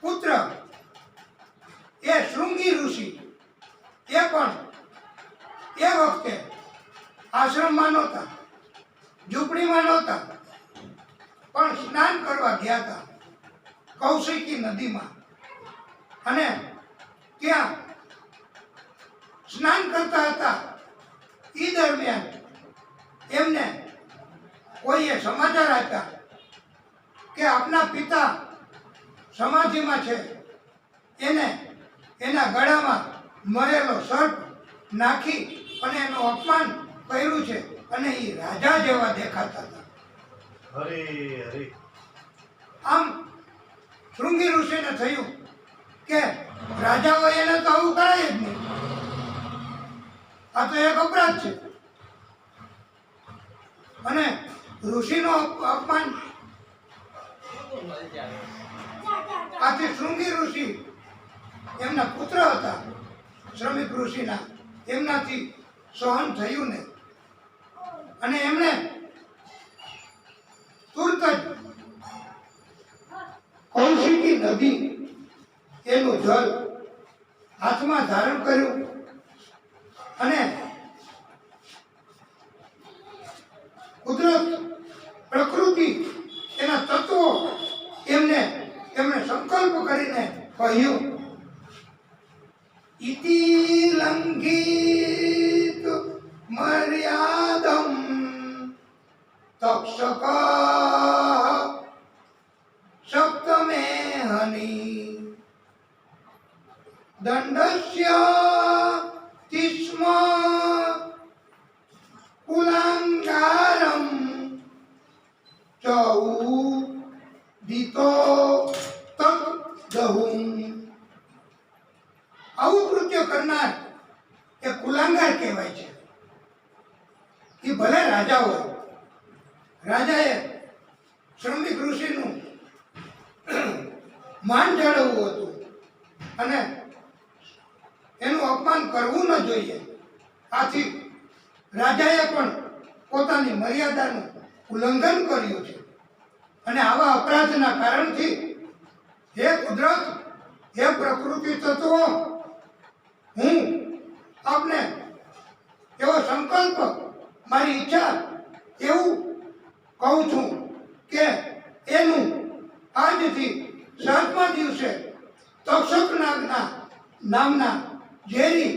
પુત્ર એ શૃંગી ઋષિ એ પણ એ વખતે આશ્રમમાં નહોતા, ઝૂંપડીમાં નહોતા, પણ સ્નાન કરવા ગયા હતા કૌશિકી નદીમાં. અને ત્યાં સ્નાન કરતા હતા એ દરમિયાન એમને કોઈએ સમાચાર આપ્યા કે આપના પિતા સમાધિમાં છે, એને એના ગળામાં મરેલો સર્પ નાખી અને એનું અપમાન કર્યું છે અને એ રાજા જેવા દેખાતા હતા. હરે હરે આમ શૃંગી ઋષિને થયું કે રાજાઓ એને તો આવું કરાય જ નહીં, આ તો એક અપરાધ છે અને ઋષિનો અપમાન. આથી શૃંગી ઋષિ એમના પુત્ર હતા શ્રમિક ઋષિના, એમનાથી સહન થયું નહીં અને એમણે તુરત જ કૌશિકી નદી એનું જળ હાથમાં ધારણ કર્યું અને કુદરત, પ્રકૃતિ, એના તત્વો એમણે સંકલ્પ કરીને કહ્યું, ઇતિ લંઘિત મર્યાદમ તક્ષક સપ્તમે હની દંડસ્ય તિસ્મ કુલાંગારમ ચૌદિતો તત સહું. આવું કૃત્ય કરનાર એ કુલાંગાર કહેવાય છે. એ ભલે રાજા હોય, રાજાએ શ્રમિક ઋષિનું માન જાળવવું હતું અને એનું અપમાન કરવું ન જોઈએ. આથી રાજાએ પણ પોતાની મર્યાદાનું ઉલ્લંઘન કર્યું છે અને આવા અપરાધના કારણથી હે કુદરત, હે પ્રકૃતિ તત્વો, હું આપને એવો સંકલ્પ, મારી ઈચ્છા એવું કહું છું કે એનું આજથી 7મા દિવસે તક્ષક નામના ઝેરી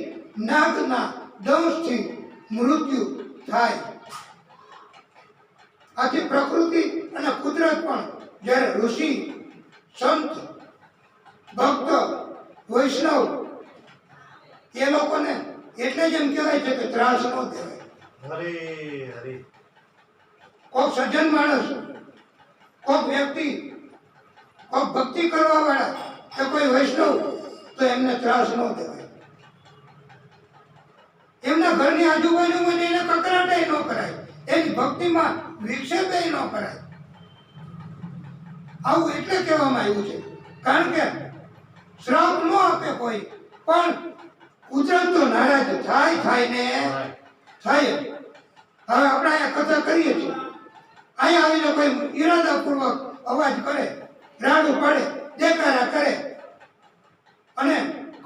નાગના દંશથી મૃત્યુ થાય. આથી પ્રકૃતિ અને કુદરત પણ જ્યારે ઋષિ, સંત, ભક્ત, વૈષ્ણવ એ લોકોને એટલે જ એમ કહેવાય છે કે ત્રાસ ન દેવાય. હરે હરે કોક સજ્જન માણસ, કોક વ્યક્તિ, કોક ભક્તિ કરવા વાળા કે કોઈ વૈષ્ણવ, તો એમને ત્રાસ ન દેવાય. એમના ઘરની આજુબાજુમાં જઈને કકરાટે ન કરાય, એની ભક્તિમાં વિક્ષેપે ન કરાય. આવું એટલે કહેવામાં આવ્યું છે કારણ કે શ્રાપ ન આપે કોઈ, પણ કુદરત તો નારાજ થાય ને થાય. હવે આપણે અહીંયા કથા કરીએ છીએ, અહીંયા આવીને કોઈ ઈરાદાપૂર્વક અવાજ કરે, રાડું પાડે, દેકારા કરે અને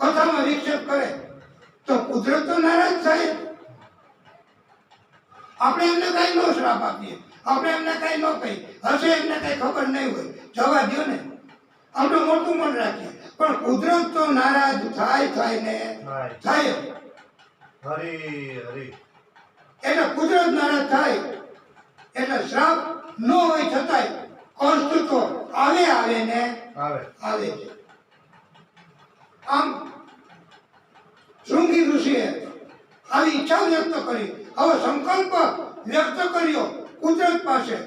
કથામાં વિક્ષેપ કરે તો કુદરત તો નારાજ થાય. આપણે એમને કઈ ન શ્રાપ આપીએ, આપણે એમને કઈ ન કહી, હશે એમને કઈ ખબર નહીં હોય, જવા દો ને, આપણે મોટું મન રાખીએ. પણ કુદરત તો નારાજ થાય ને થાય. હરે હરે એટલે કુદરત નારાજ થાય એટલે શ્રાપ ન હોય છતાંય કષ્ટ તો આવે ને આવે છે. આમ શૃંગી ઋષિએ આવી ઈચ્છા વ્યક્ત કરી, હવે સંકલ્પ વ્યક્ત કર્યો કુદરત પાસે,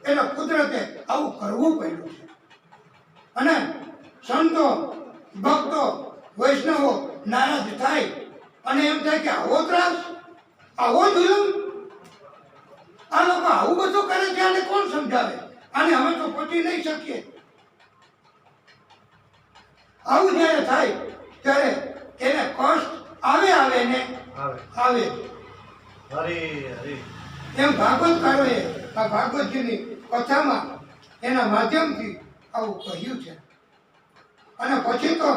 એટલે કુદરતે આવું કરવું પડ્યું છે. અને સંતો, ભક્તો, વૈષ્ણવો નારાજ થાય અને એમ થાય કે આવો ત્રાસ, આવો જુલમ, આ લોકો આવું બધું કરે છે, આને કોણ સમજાવે, આને અમે તો પહોંચી નહીં શકીએ. આવું જ્યારે થાય ત્યારે એને કષ્ટ આવે ને આવે. હરે હરે એમ ભાગવતકારોએ આ ભાગવતજીની કથામાં એના માધ્યમથી આવું કહ્યું છે. અને પછી તો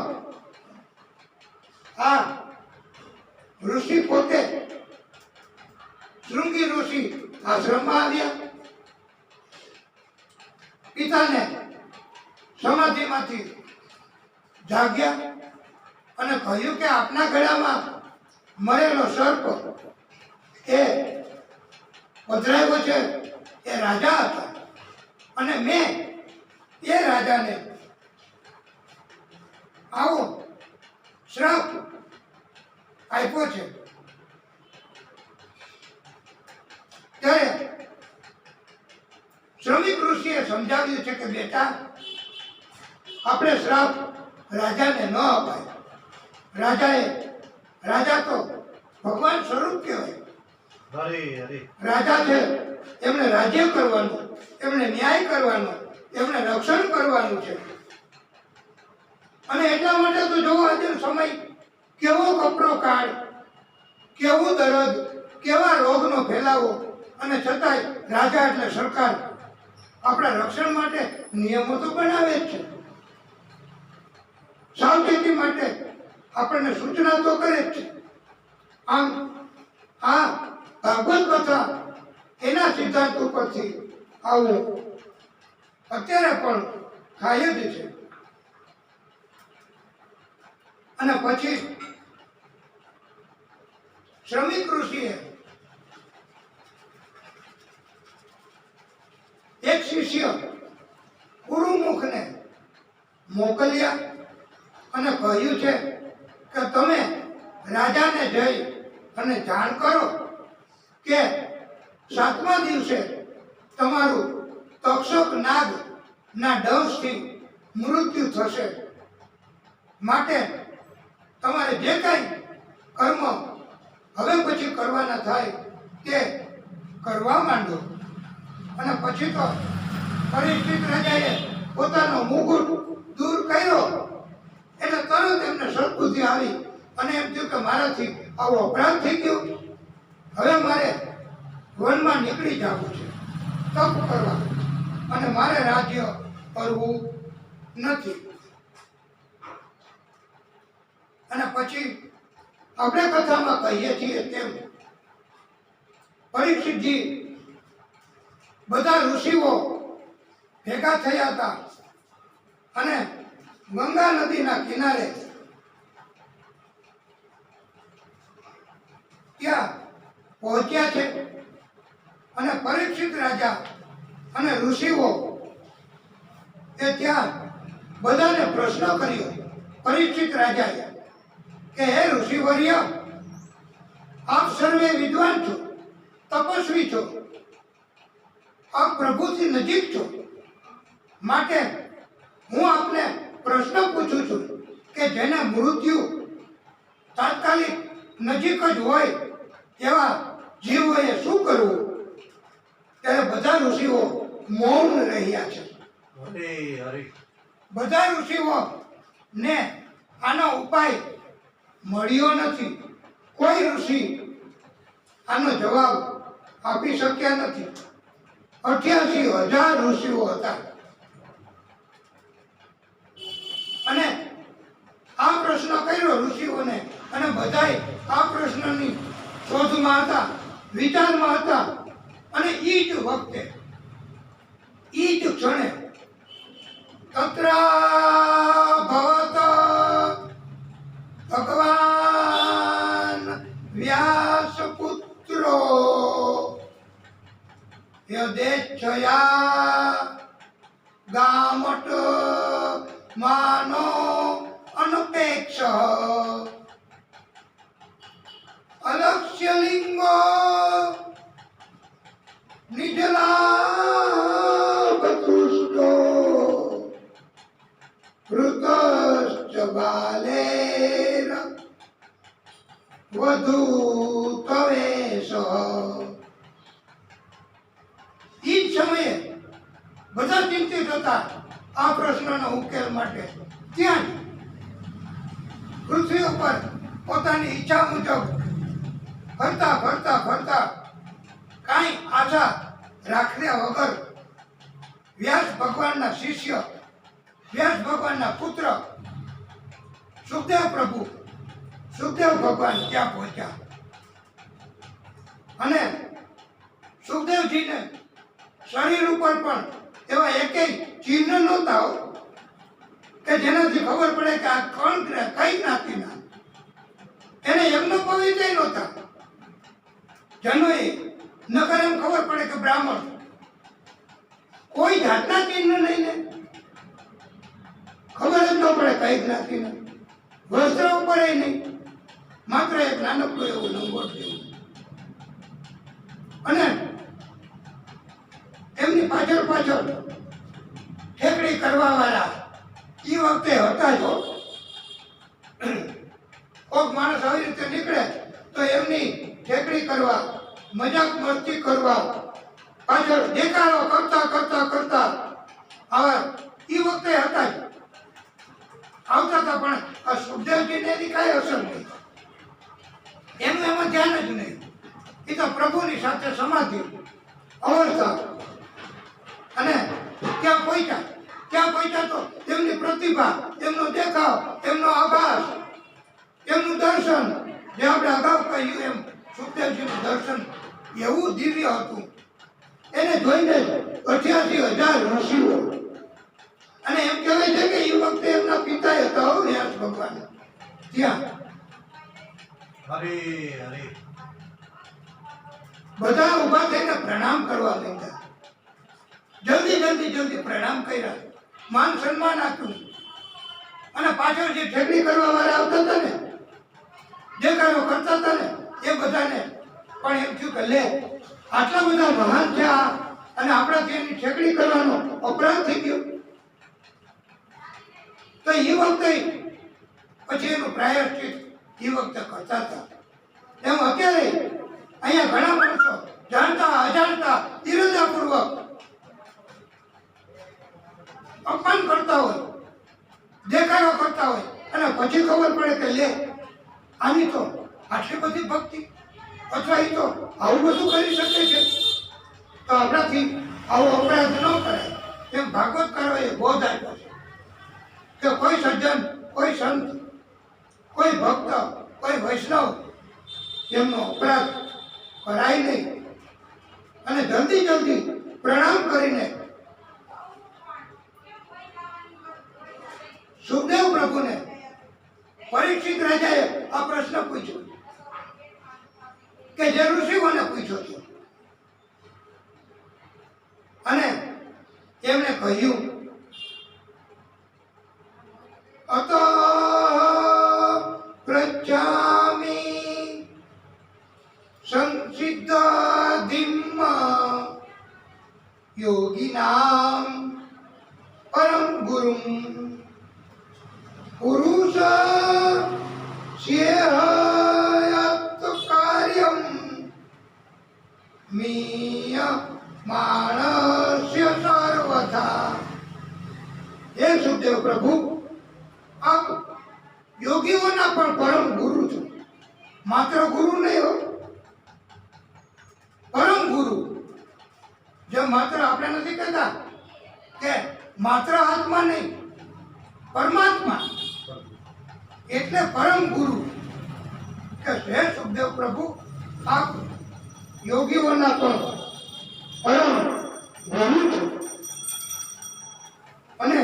આ ઋષિ પોતે, શૃંગી ઋષિ આશ્રમમાં આવ્યા, પિતાને સમાધિમાંથી જાગ્યા અને કહ્યું કે આપના ગળામાં મરેલો સર્પ એ પધરાવ્યો છે, એ રાજા હતા અને મેં એ રાજાને આવો શ્રાપ આપ્યો છે. ત્યારે શ્રમિક ઋષિએ સમજાવ્યું છે કે બેટા, આપણે શ્રાપ રાજાને ન અપાય. રાજા તો ભગવાન સ્વરૂપ કહેવાય. હરે હરે રાજા છે, એમણે રાજ્ય કરવાનું, એમણે ન્યાય કરવાનો, એમણે રક્ષણ કરવાનું છે. અને એટલા માટે તો જોવો આજે સમય કેવો કપરો કાળ, કેવું દરદ, કેવા રોગનો ફેલાવો, અને છતાંય રાજા એટલે સરકાર આપણા રક્ષણ માટે નિયમો તો બનાવે જ છે, સાવચેતી માટે આપણને સૂચના તો કરે જ છે. આમ આ ભાગવત કથા એના સિદ્ધાંત ઉપરથી આવું અત્યારે પણ થાય જ છે. અને પછી શ્રમિક ઋષિએ એક શિષ્ય ગુરુમુખને મોકલ્યા અને કહ્યું છે કે તમે રાજાને જઈ અને જાણ કરો કે 7મા દિવસે તમારું તક્ષક નાગ ના દંશથી મૃત્યુ થશે. માટે તમારે જે કાંઈ કર્મ હવે પછી કરવાના થાય તે કરવા માંડો. અને પછી તો પરીક્ષિત રાજાએ પોતાનો મુગુટ દૂર કર્યો એટલે તરત એમને સદબુદ્ધિ આવી અને એમ થયું કે મારાથી આવો અપરાધ થઈ ગયો, હવે મારે વનમાં નીકળી જવું છે તપ કરવા, અને મારે રાજ્ય કરવું નથી. અને પછી આપણે કથામાં કહીએ છીએ તેમ પરીક્ષિતજી બધા ઋષિઓ ભેગા થયા હતા અને ગંગા નદીના કિનારે ત્યાં પહોંચ્યા છે. અને પરીક્ષિત રાજા અને ઋષિઓ એ ત્યાં બધાને પ્રશ્ન કર્યો. પરીક્ષિત રાજાએ કે હે ઋષિવર્ય, આપ સર્વે વિદ્વાન છો, તપસ્વી છો, આપ પ્રભુથી નજીક છો, માટે હું આપને પ્રશ્ન પૂછું છું કે જેને મૃત્યુ તાત્કાલિક નજીક જ હોય એવા જીવોએ શું કરવું? ત્યારે બધા ઋષિઓ મૌન રહ્યા છે. હરે હરે બધા ઋષિઓ ને આનો ઉપાય મળ્યો નથી. કોઈ ઋષિ આનો જવાબ આપી શક્યા નથી. 88,000 ઋષિઓ હતા અને આ પ્રશ્ન કર્યો ઋષિઓને, અને બધાય આ પ્રશ્નની શોધમાં હતા, વિચારમાં હતા. અને ઈ જ વખતે, ઈ જ ક્ષણે તત્ર ભવત ભગવાન વ્યાસપુત્રો યદેચ્છયા ગામટ માનો અનપેક્ષ અલક્ષ્ય લિંગો નિજલાભતુષ્ટો વૃતશ્ચ બાલેર વધુ તવેશ. ઈ જ સમયે બધા ચિંતિત હતા આ પ્રશ્નનો ઉકેલ માટે. ત્યાં જ પૃથ્વી ઉપર પોતાની ઈચ્છા મુજબ ફરતા ફરતા ફરતા કાંઈ આશા રાખ્યા વગર વ્યાસ ભગવાનના શિષ્ય, વ્યાસ ભગવાનના પુત્ર સુખદેવ પ્રભુ, સુખદેવ ભગવાન ત્યાં પહોંચ્યા. અને સુખદેવજીને શરીર ઉપર પણ એવા એકેય ચિહ્ન નહોતા કે જેનાથી ખબર પડે કે આ કોણ કઈ જ્ઞાતિના. એને યજ્ઞોપવિત નહોતા. જનોએ નકર એમ ખબર પડે કે બ્રાહ્મણ. કોઈ જાતના ચિહ્ન નહીં ને, ખબર જ ન પડે કઈ જ્ઞાતિના. વસ્ત્ર ઉપર નહીં, માત્ર એક નાનકડું એવું લંગોટ જેવું. અને એમની પાછળ પાછળ ઠેકડી કરવા વાળા એ વખતે હતા જ. કોઈક માણસ આવી રીતે નીકળે તો એમની ઠેકડી કરવા, મજાક મસ્તી કરવા, પાછળ દેખાડો કરતા કરતા કરતા આવા એ વખતે હતા જ. આવતા હતા, પણ આ સુખદેવજીને એની કાંઈ અસર નહીં. એનું એમાં ધ્યાન જ નહીં. એ તો પ્રભુની સાથે સમાધિ અવસ્થા. અને ત્યાં પહોંચ્યા તો તેમની પ્રતિભા, તેમનો દેખાવ, તેમનો આભાસ, તેમનું દર્શન, જે આપણે અગાઉ કહ્યું એમ સુખદેવજીનું દર્શન એવું દિવ્ય હતું. એને જોઈને 88,000 ઋષિઓ. અને એમ કહેવાય છે કે એ વખતે એમના પિતા હતા વ્યાસ ભગવાન. ત્યાં હરે હરે બધા ઊભા થઈને પ્રણામ કરવા માંડ્યા. જલ્દી પ્રણામ કર્યા, માન સન્માન આપ્યું. અને પાછળ જે ઠેકડી કરવા વાળા આવતા હતા ને, દેખાડો કરતા હતા ને, એ બધાને પણ એમ થયું કે લે, આટલા બધા મહાન છે આ, અને આપણાથી એની ઠેકડી કરવાનો અપરાધ થઈ ગયો. તો એ વખતે પછી એનું પ્રાયશ્ચિત એ વખતે કરતા હતા. એમ અત્યારે અહીંયા ઘણા માણસો જાણતા અજાણતા ઈરાદાપૂર્વક અપમાન કરતા હોય, દેખાડો કરતા હોય અને પછી ખબર પડે કે લે આની તો આટલી બધી ભક્તિ અથવા એ તો આવું બધું કરી શકે છે, તો આપણાથી આવો અપરાધ ન કરાય. એમ ભાગવતકારોએ બોધ આપ્યો છે કે કોઈ સજ્જન, કોઈ સંત, કોઈ ભક્ત, કોઈ વૈષ્ણવ એમનો અપરાધ કરાય નહીં અને જલ્દી જલ્દી પ્રણામ કરીને સુખદેવ પ્રભુને પરીક્ષિત રાજાએ આ પ્રશ્ન પૂછ્યો કે જે ઋષિઓને પૂછ્યો છે અને એમણે કહ્યું અત પ્રચ્છામિ સંસિદ્ધાધિમ યોગિનામ પરમ ગુરુમ પુરુષ સ્યેહયત કાર્યમ મીય માણસ્ય સર્વથા. હે સુખદેવ પ્રભુ, આપ યોગીઓના પણ પરમ ગુરુ છો. માત્ર ગુરુ નહીં હો, પરમ ગુરુ. જે માત્ર આપણે નથી કહેતા કે માત્ર આત્મા નહીં, પરમાત્મા એટલે પરમ ગુરુ. કે હે સુખદેવ પ્રભુ, આપ યોગીઓના પણ પરમ ગુરુ છો. અને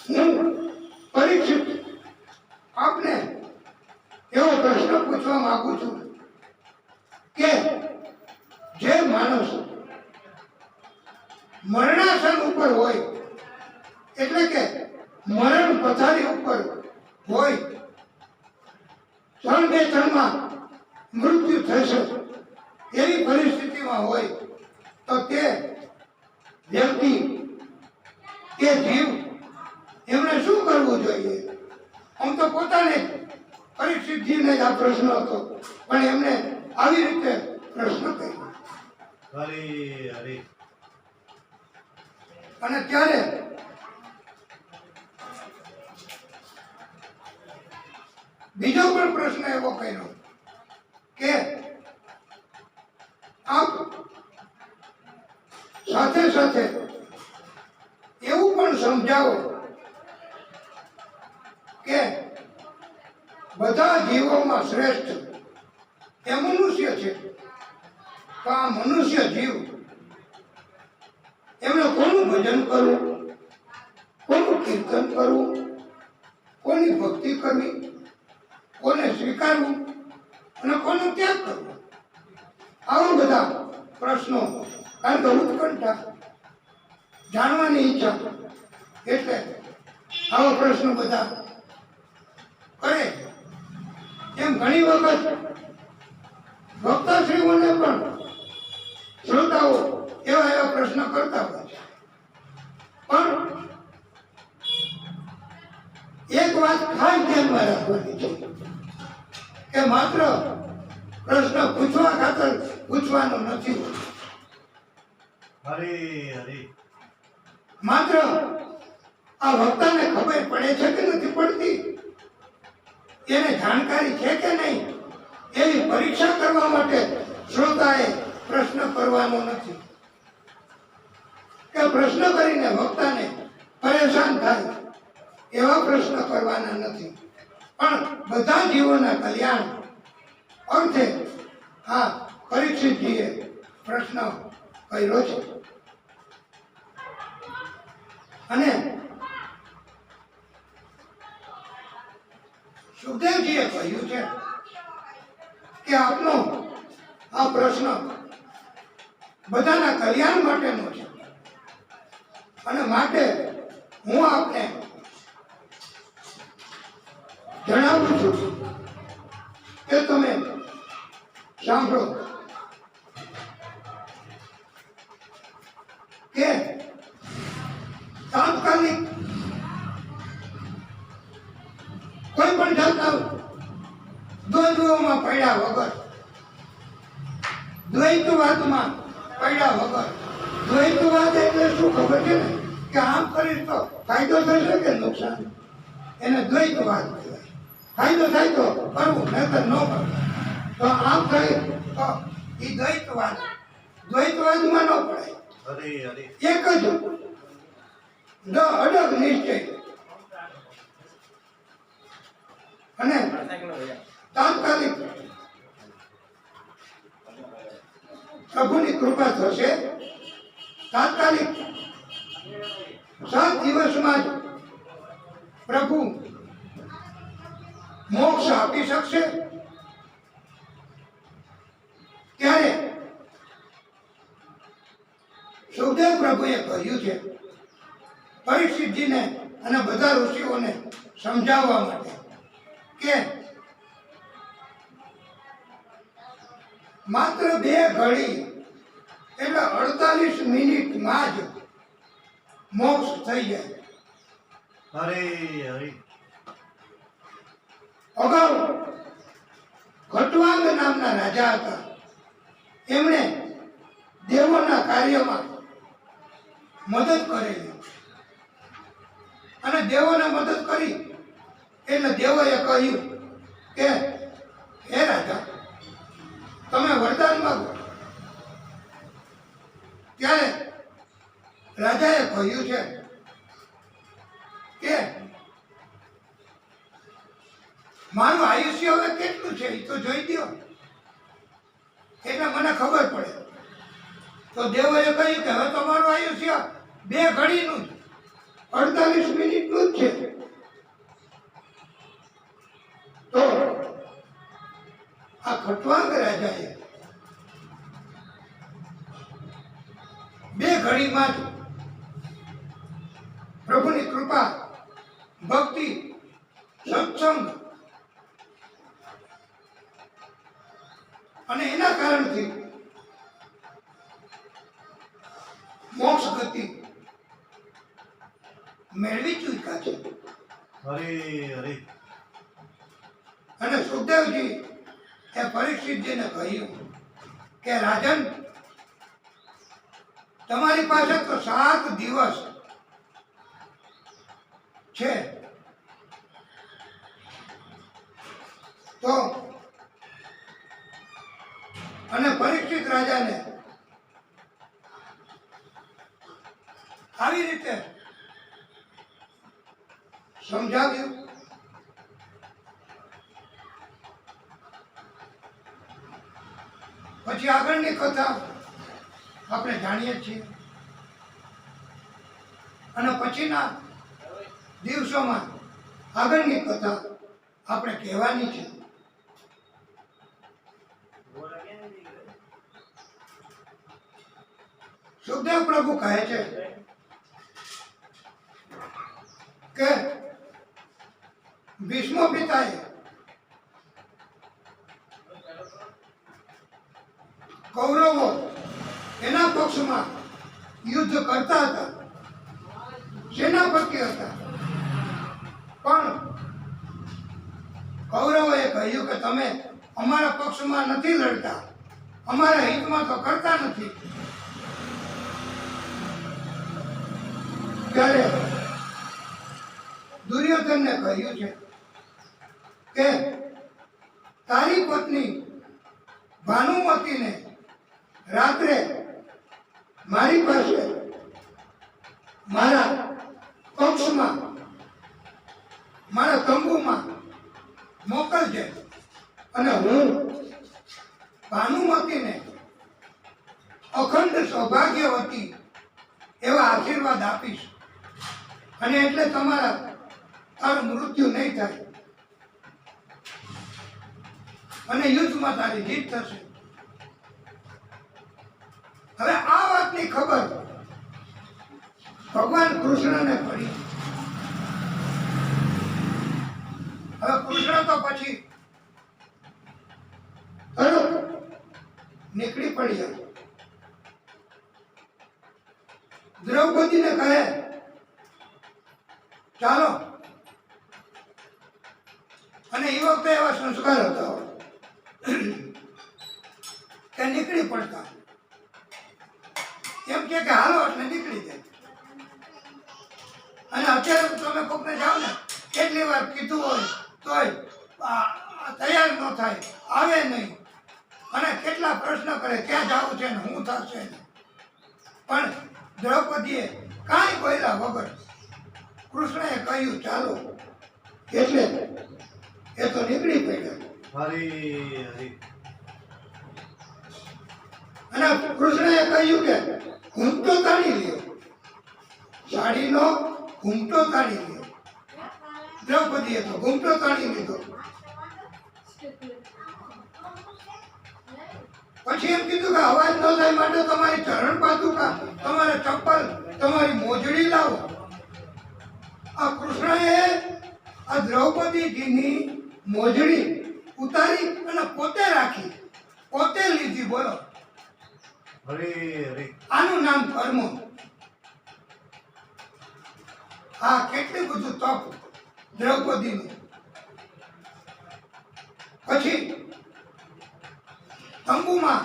હું પરીક્ષિત આપને એવો પ્રશ્ન પૂછવા માંગુ છું કે જે માણસ મરણાસન ઉપર હોય, એટલે કે મરણ પથારી ઉપર હોય, ક્ષણ બે ક્ષણમાં મૃત્યુ થશે એવી પરિસ્થિતિમાં હોય, તો તે વ્યક્તિ, તે જીવ, એમણે શું કરવું જોઈએ? આમ તો પોતાને પરીક્ષિતજીને જ આ પ્રશ્ન હતો, પણ એમને આવી રીતે પ્રશ્ન કર્યો. હરે હરે. અને ત્યારે બીજો પણ પ્રશ્ન એવો કર્યો કે આપ સાથે સાથે એવું પણ સમજાવો કે બધા જીવોમાં શ્રેષ્ઠ એ મનુષ્ય છે, તો આ મનુષ્ય જીવ એમને કોનું ભજન કરવું, કોનું કીર્તન કરવું, કોની ભક્તિ કરવી, કોને સ્વીકારવું અને કોનો ત્યાગ કરવો, આવા બધા પ્રશ્નો. કારણ કે ઉત્કંઠા, જાણવાની ઈચ્છા, એટલે આવા પ્રશ્નો બધા કરે. એમ ઘણી વખત ભક્તશ્રીઓને પણ શ્રોતાઓ એવા એવા પ્રશ્ન કરતા હોય છે. પણ એક વાત ખાસ ધ્યાનમાં રાખવાની છે કે માત્ર પ્રશ્ન પૂછવા ખાતર પૂછવાનો નથી. હરે હરે. માત્ર આ વક્તાને ખબર પડે છે કે નથી પડતી, એને જાણકારી છે કે નહીં, એવી પરીક્ષા કરવા માટે શ્રોતાએ પ્રશ્ન કરવાનો નથી. કે પ્રશ્ન કરીને વક્તાને પરેશાન થાય એવા પ્રશ્ન કરવાના નથી. પણ બધા જીવોના કલ્યાણ અર્થે આ પરીક્ષિતજીએ પ્રશ્ન કર્યો છે. અને સુખદેવજીએ કહ્યું છે કે આપનો આ પ્રશ્ન બધાના કલ્યાણ માટેનો છે, અને માટે હું આપને જણાવું છું કે તમે સાંભળો કે તાત્કાલિક કોઈ પણ જાતના દ્વંદ્વોમાં પડ્યા વગર, દ્વૈતવાદમાં પડ્યા વગર. દ્વૈતવાદ એટલે શું ખબર છે ને, કે આમ કરીશ તો ફાયદો થશે કે નુકસાન, એને દ્વૈતવાદ કહેવાય. ફાયદો થાય તો કરવું, નહીતર ન કરવું. તો આમ થાય તો એ દ્વૈતવાદ. દ્વૈતવાદમાં ન પડાય. હરે હરે એક જ અડગ નિશ્ચય અને તાત્કાલિક પ્રભુની કૃપા થશે. તાત્કાલિક 7 દિવસમાં જ પ્રભુ મોક્ષ આપી શકશે. ત્યારે સુખદેવ પ્રભુએ કહ્યું છે પરીક્ષિતજીને અને બધા ઋષિઓને સમજાવવા માટે કે માત્ર 2 ઘડી એટલે 48 મિનિટમાં જ મોક્ષ થઈ જાય. હરે હરે અગાઉ ખટવાંગ નામના રાજા હતા. એમણે દેવોના કાર્યમાં મદદ કરેલી અને દેવોને મદદ કરી એટલે દેવોએ કહ્યું કે હે રાજા, તમે વરદાન માંગો. ત્યારે રાજાએ કહ્યું છે કે મારું આયુષ્ય હવે કેટલું છે એ તો જોઈ દો, એટલે મને ખબર પડે. તો દેવોએ કહ્યું કે હવે તમારું આયુષ્ય 2 ઘડીનું જ 48 મિનિટનું જ છે. તો આ ખટવાંગ રાજાએ 2 ઘડીમાં જ પ્રભુની કૃપા, ભક્તિ, સત્સંગ અને એના કારણથી મોક્ષ ગતિ મેળવી ચૂક્યા છે. હરે હરે અને સુખદેવજી એ પરીક્ષિતજીને કહ્યું કે રાજન, તમારી પાસે તો 7 દિવસ છે. તો અને પરીક્ષિત રાજાને આવી રીતે સમજાવ્યું. પછી આગળની કથા આપણે જાણીએ છીએ અને પછીના દિવસોમાં આગળની કથા આપણે કહેવાની છે. સુખદેવ પ્રભુ કહે છે કે ભીષ્મ પિતાએ કૌરવો એના પક્ષમાં યુદ્ધ કરતા હતા, સેનાપતિ હતા. પણ કૌરવોએ કહ્યું કે તમે અમારા પક્ષમાં નથી લડતા, અમારા હિતમાં તો કરતા નથી. ત્યારે દુર્યોધનને કહ્યું છે કે તારી પત્ની ભાનુમતીને રાત્રે મારી પાસે મારા પક્ષમાં, મારા તંબુમાં મોકલજે અને હું ભાનુમતીને અખંડ સૌભાગ્યવતી એવા આશીર્વાદ આપીશ. અને એટલે તારું મૃત્યુ નહીં થાય અને યુદ્ધમાં તારી જીત થશે. હવે આ વાતની ખબર ભગવાન કૃષ્ણને પડી. હવે કૃષ્ણ તો પછી નીકળી પડ્યા. દ્રૌપદીને કહે ચાલો અને એ વખતે એવા સંસ્કાર હતા કે નીકળી પડતા, એમ કે હાલો એટલે નીકળી જાય. અને અત્યારે તો તમે કોકને જાઓ ને કેટલી વાર કીધું હોય તોય તૈયાર ન થાય, આવે નહીં, અને કેટલા પ્રશ્ન કરે ક્યાં જવું છે ને શું થશે ને. પણ દ્રૌપદીએ કાંઈ બોલ્યા વગર કૃષ્ણએ કહ્યું ચાલો, એટલે એ તો નીકળી પડ્યા. હરી હરી અને કૃષ્ણએ કહ્યું કે ઘૂમટો તાણી લ્યો, સાડીનો ઘૂમટો તાણી લ્યો. દ્રૌપદીએ તો ઘૂમટો તાણી લીધો. પછી એમ કીધું કે અવાજ ન થાય માટે તમારી ચરણ પાદુકા, તમારે ચપ્પલ, તમારી મોજડી લાવો. આ કૃષ્ણએ આ દ્રૌપદીજીની મોજડી ઉતારી અને પોતે રાખી, પોતે લીધી. બોલો, હરી હરી આનું નામ કર્મ. આ કેટલું બધું તપ દ્રૌપદીનું. પછી તંબુમાં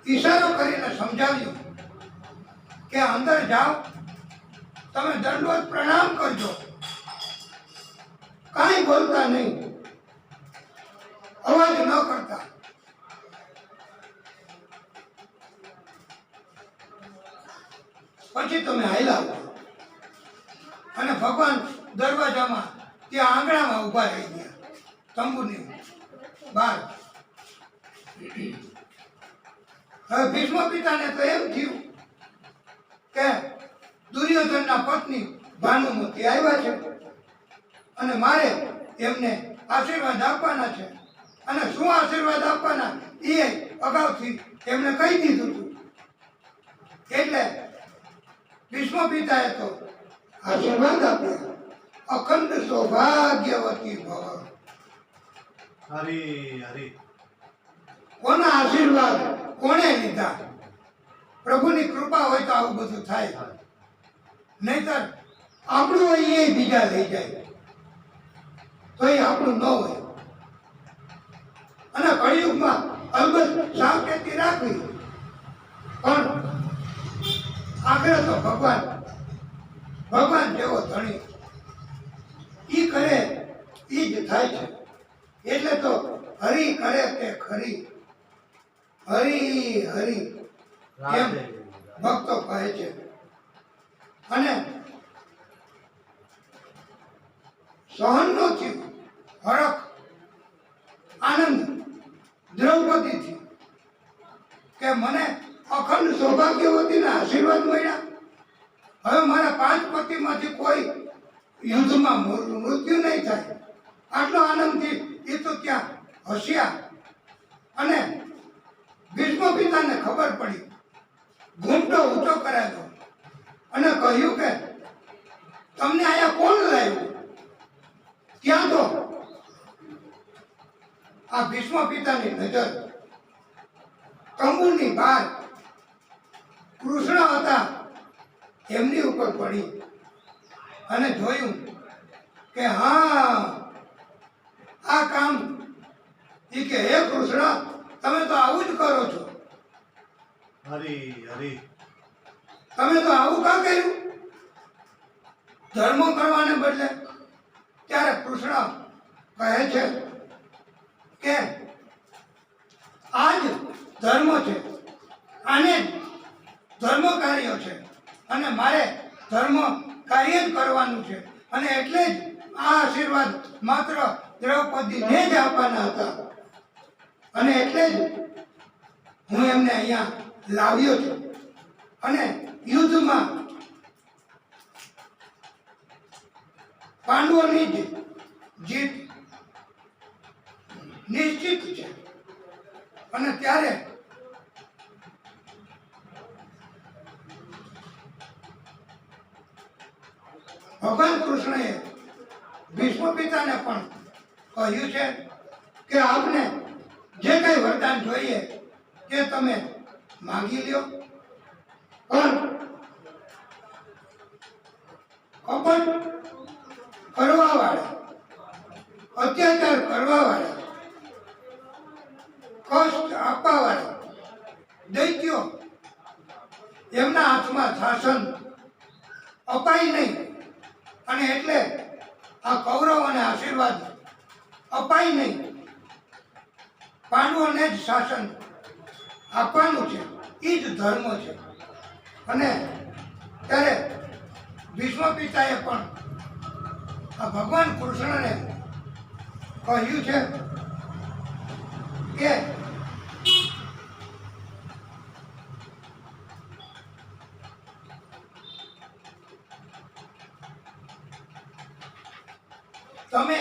ઈશારો કરીને સમજાવ્યું કે અંદર જાઓ, તમે દંડવત પ્રણામ કરજો, કાંઈ બોલતા નહીં, અવાજ ન કરતા. પછી તમે હાલ્યા આવો. અને ભગવાન દરવાજામાં ત્યાં આંગણામાં ઊભા રહી ગયા, તંબુની બહાર. હવે ભીષ્મ પિતાને તો એમ થયું કે દુર્યોધનના પત્ની ભાનુમતી આવ્યા છે અને મારે એમને આશીર્વાદ આપવાના છે. અને શું આશીર્વાદ આપવાના એ અગાઉથી એમને કહી દીધું હતું. એટલે ભીષ્મ પિતાએ તો આશીર્વાદ આપ્યા, અખંડ સૌભાગ્યવતી ભવ. હરી હરી કોના આશીર્વાદ કોણે લીધા? પ્રભુની કૃપા હોય તો આવું બધું થાય, નહીતર આપણું હોય એ બીજા લઈ જાય તો એ આપણું ન હોય. અને કળિયુગમાં અલબત્ત સાવચેતી રાખવી, પણ આખરે તો ભગવાન જેવો ધણી ઈ કરે ઈ જ થાય છે. એટલે તો હરી કરે તે ખરી, હરી હરી એમ ભક્તો કહે છે. અને સહન નો થયું હરખ આનંદ દ્રૌપદીથી કે મને અખંડ સૌભાગ્યવતીના આશીર્વાદ મળ્યા. હવે મારા 5 પતિમાંથી કોઈ યુદ્ધમાં મૃત્યુ નહીં થાય. આટલો આનંદથી એ તો ત્યાં હસ્યા. અને ભીષ્મ પિતાને ખબર પડી, ઘૂમટો ઊંચો કરાયો અને કહ્યું કે તમને અહીંયા કોણ લાવ્યું? ત્યાં તો આ ભીષ્મ પિતાની નજર તંબુની બહાર કૃષ્ણ હતા એમની ઉપર પડી અને જોયું કે હા આ કામ એ કે હે કૃષ્ણ તમે તો આવું જ કરો છો. હરી હરી તમે તો આવું કા કર્યું ધર્મ કરવાને બદલે? ત્યારે કૃષ્ણ કહે છે કે આ જ ધર્મ છે, આને ધર્મ કાર્ય છે અને મારે ધર્મ કાર્ય જ કરવાનું છે. અને એટલે જ આ આશીર્વાદ માત્ર દ્રૌપદીને જ આપવાના હતા. અને એટલે જ હું એમને અહીંયા લાવ્યો છું. અને યુદ્ધમાં પાંડવોની જ જીત નિશ્ચિત છે. અને ત્યારે ભગવાન કૃષ્ણએ ભીષ્મ પિતાને પણ કહ્યું છે કે આપને જે કઈ વરદાન જોઈએ તે તમે માંગી લ્યો, પણ કપટ કરવા વાળા અત્યાચાર કરવાવાળા, કષ્ટ આપવાવાળા દૈત્યો એમના હાથમાં શાસન અપાય નહીં, અને એટલે આ કૌરવોને આશીર્વાદ અપાય નહીં. પાંડવોને જ શાસન આપવાનું છે, એ જ ધર્મ છે. અને ત્યારે ભીષ્મ પિતાએ પણ આ ભગવાન કૃષ્ણને કહ્યું છે કે તમે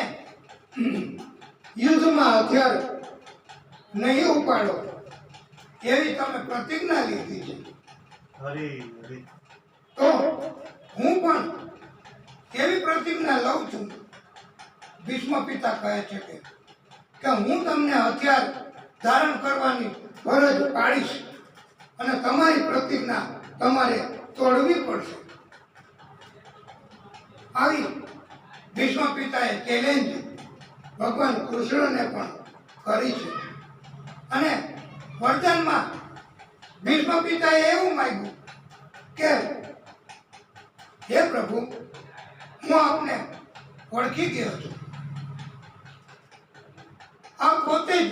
યુદ્ધમાં હથિયાર નહીં ઉપાડો એવી તમે પ્રતિજ્ઞા લીધી છે. હરે હરે તો હું પણ એવી પ્રતિજ્ઞા લઉં છું. ભીષ્મ પિતા કહે છે કે હું તમને હથિયાર ધારણ કરવાની ફરજ પાડીશ, અને તમારી પ્રતિજ્ઞા તમારે તોડવી પડશે. આવી ભીષ્મ પિતાએ ચેલેન્જ ભગવાન કૃષ્ણને પણ કરી છે. અને વરદાનમાં ભીષ્મ પિતાએ એવું માંગ્યું કે હે પ્રભુ, હું આપને ઓળખી ગયો છું. આપ પોતે જ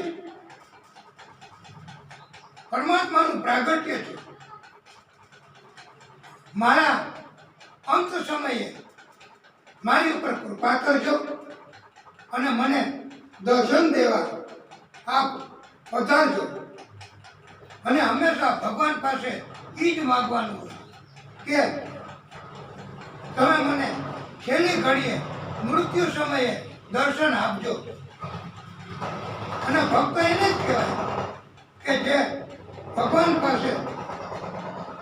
પરમાત્માનું પ્રાગટ્ય છે. મારા અંત સમયે મારી ઉપર કૃપા કરજો અને મને દર્શન દેવા આપ પધારજો. અને હંમેશા ભગવાન પાસે એ જ માગવાનું હોય કે તમે મને છેલ્લી ઘડીએ મૃત્યુ સમયે દર્શન આપજો. અને ભક્ત એને જ કહેવાય કે જે ભગવાન પાસે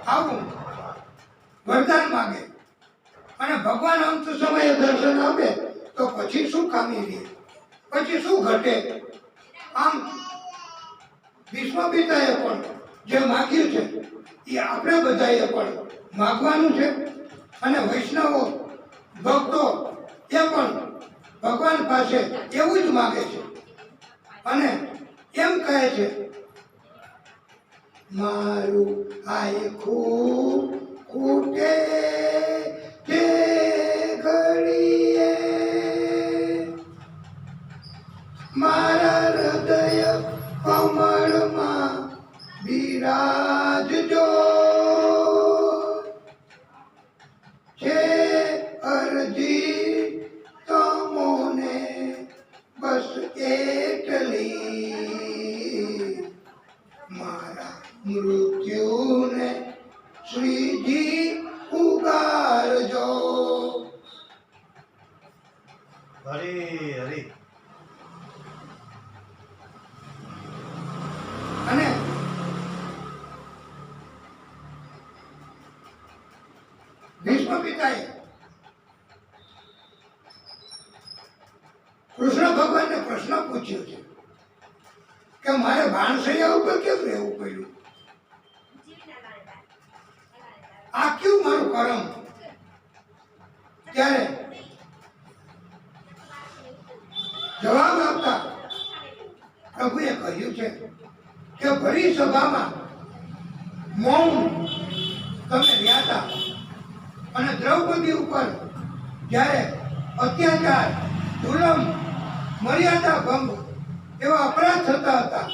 આવું વરદાન માગે અને ભગવાન અંત સમયે દર્શન આપે તો પછી શું ખામી રહે, પછી શું ઘટે. આમ ભીષ્મ પિતાએ પણ જે માગ્યું છે એ આપણે બધાએ પણ માગવાનું છે. અને વૈષ્ણવો ભક્તો એ પણ ભગવાન પાસે એવું જ માગે છે અને એમ કહે છે, મારું આયખું ખૂટે તે ઘડીએ મારા હૃદય કમળમાં બિરાજજો. છે અરજી તમોને બસ એટલી, મારા મૃત્યુને શ્રીજી ઉગારજો. હરે હરે અને ભીષ્મ પિતાએ કૃષ્ણ ભગવાનને પ્રશ્ન પૂછ્યો છે કે મારે બાણસૈયા ઉપર કેમ રહેવું પડ્યું, આ ક્યું મારું કરમ. ત્યારે જવાબ આપતા પ્રભુએ કહ્યું છે કે ભરી સભામાં મૌન તમે રહ્યા હતા અને દ્રૌપદી ઉપર જ્યારે અત્યાચાર, જુલમ, મર્યાદા ભંગ એવા અપરાધ થતા હતા,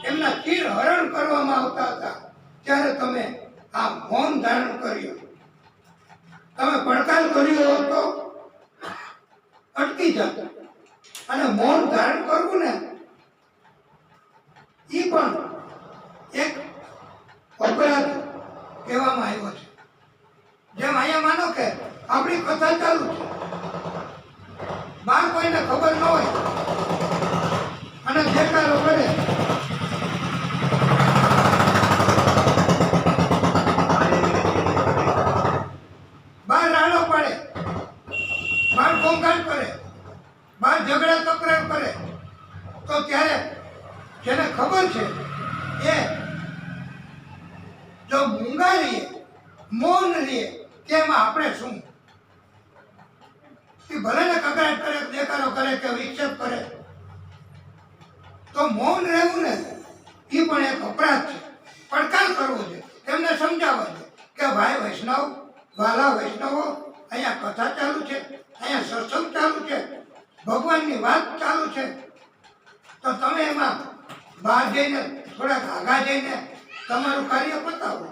એમના ચીર હરણ કરવામાં આવતા હતા, ત્યારે તમે આ મૌન ધારણ કર્યું. તમે પડકાર કર્યો હોત તો અટકી જતા. અને મૌન ધારણ કરવું ને એ પણ એક અપરાધ કહેવામાં આવ્યો છે. જેમ અહીંયા માનો કે આપણી કથા ચાલુ છે, બહાર કોઈને ખબર ન હોય અને દેખાડો કરે, બહાર રાડો પાડે, બહાર ઘોંઘાટ કરે, બહાર ઝઘડા તકરાર કરે, તો ત્યારે જેને ખબર છે એ જો મૂંગા રહીએ, મૌન રહીએ, કે એમાં આપણે શું, એ ભલે ને કકડાટ કરે, દેખાડો તિરસ્કારો કરે કે વિક્ષેપ કરે તો મૌન રહેવું ને એ પણ એક અપરાધ છે. પડકાર કરવો છે, એમને સમજાવવા છે કે ભાઈ વૈષ્ણવ, વાલા વૈષ્ણવો, અહીંયા કથા ચાલુ છે, અહીંયા સત્સંગ ચાલુ છે, ભગવાનની વાત ચાલુ છે, તો તમે એમાં બહાર જઈને થોડાક આગા જઈને તમારું કાર્ય પતાવો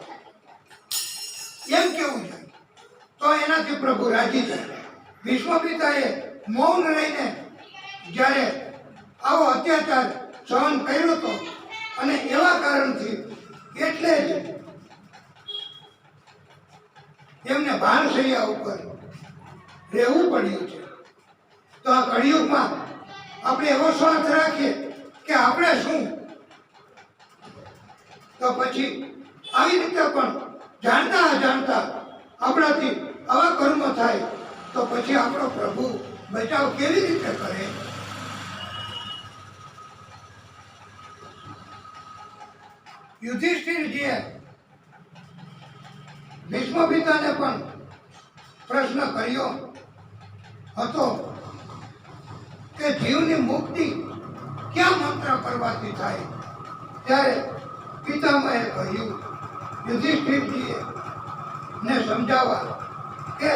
એમ કેવું છે. તો એનાથી પ્રભુ રાજી થાય. ભીષ્મ પિતાએ મૌન રહીને જ્યારે આવો અત્યાચાર સહન કર્યો હતો અને એવા કારણથી એટલે જ એમને ભાનશૈયા ઉપર રહેવું પડ્યું છે. તો આ કળિયુગમાં આપણે એવો સ્વાર્થ રાખીએ કે આપણે શું, તો પછી આવી રીતે પણ જાણતા અજાણતા આપણાથી આવા કર્મ થાય તો પછી આપણો પ્રભુ બચાવ કેવી રીતે કરે? યુધિષ્ઠિરજીએ ભીષ્મ પિતાને પણ પ્રશ્ન કર્યો હતો કે જીવની મુક્તિ ક્યાં મંત્ર કરવાથી થાય? ત્યારે પિતામહે કહ્યું યુધિષ્ઠિરજીએ ને સમજાવવા કે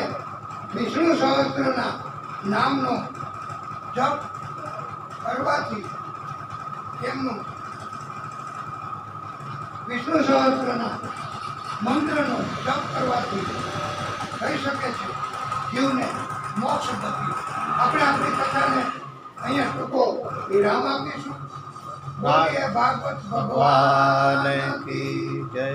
વિષ્ણુ સહસ્ત્રના નામનો જપ કરવાથી એમનું વિષ્ણુ સહસ્ત્રના મંત્રનો જપ કરવાથી થઈ શકે છે જીવને મોક્ષ ગતિ. આપણે આપણી કથાને અહીંયા ટૂંકો વિરામ આપીશું. બોલીએ ભાગવત ભગવાન ભગવાન કી જય.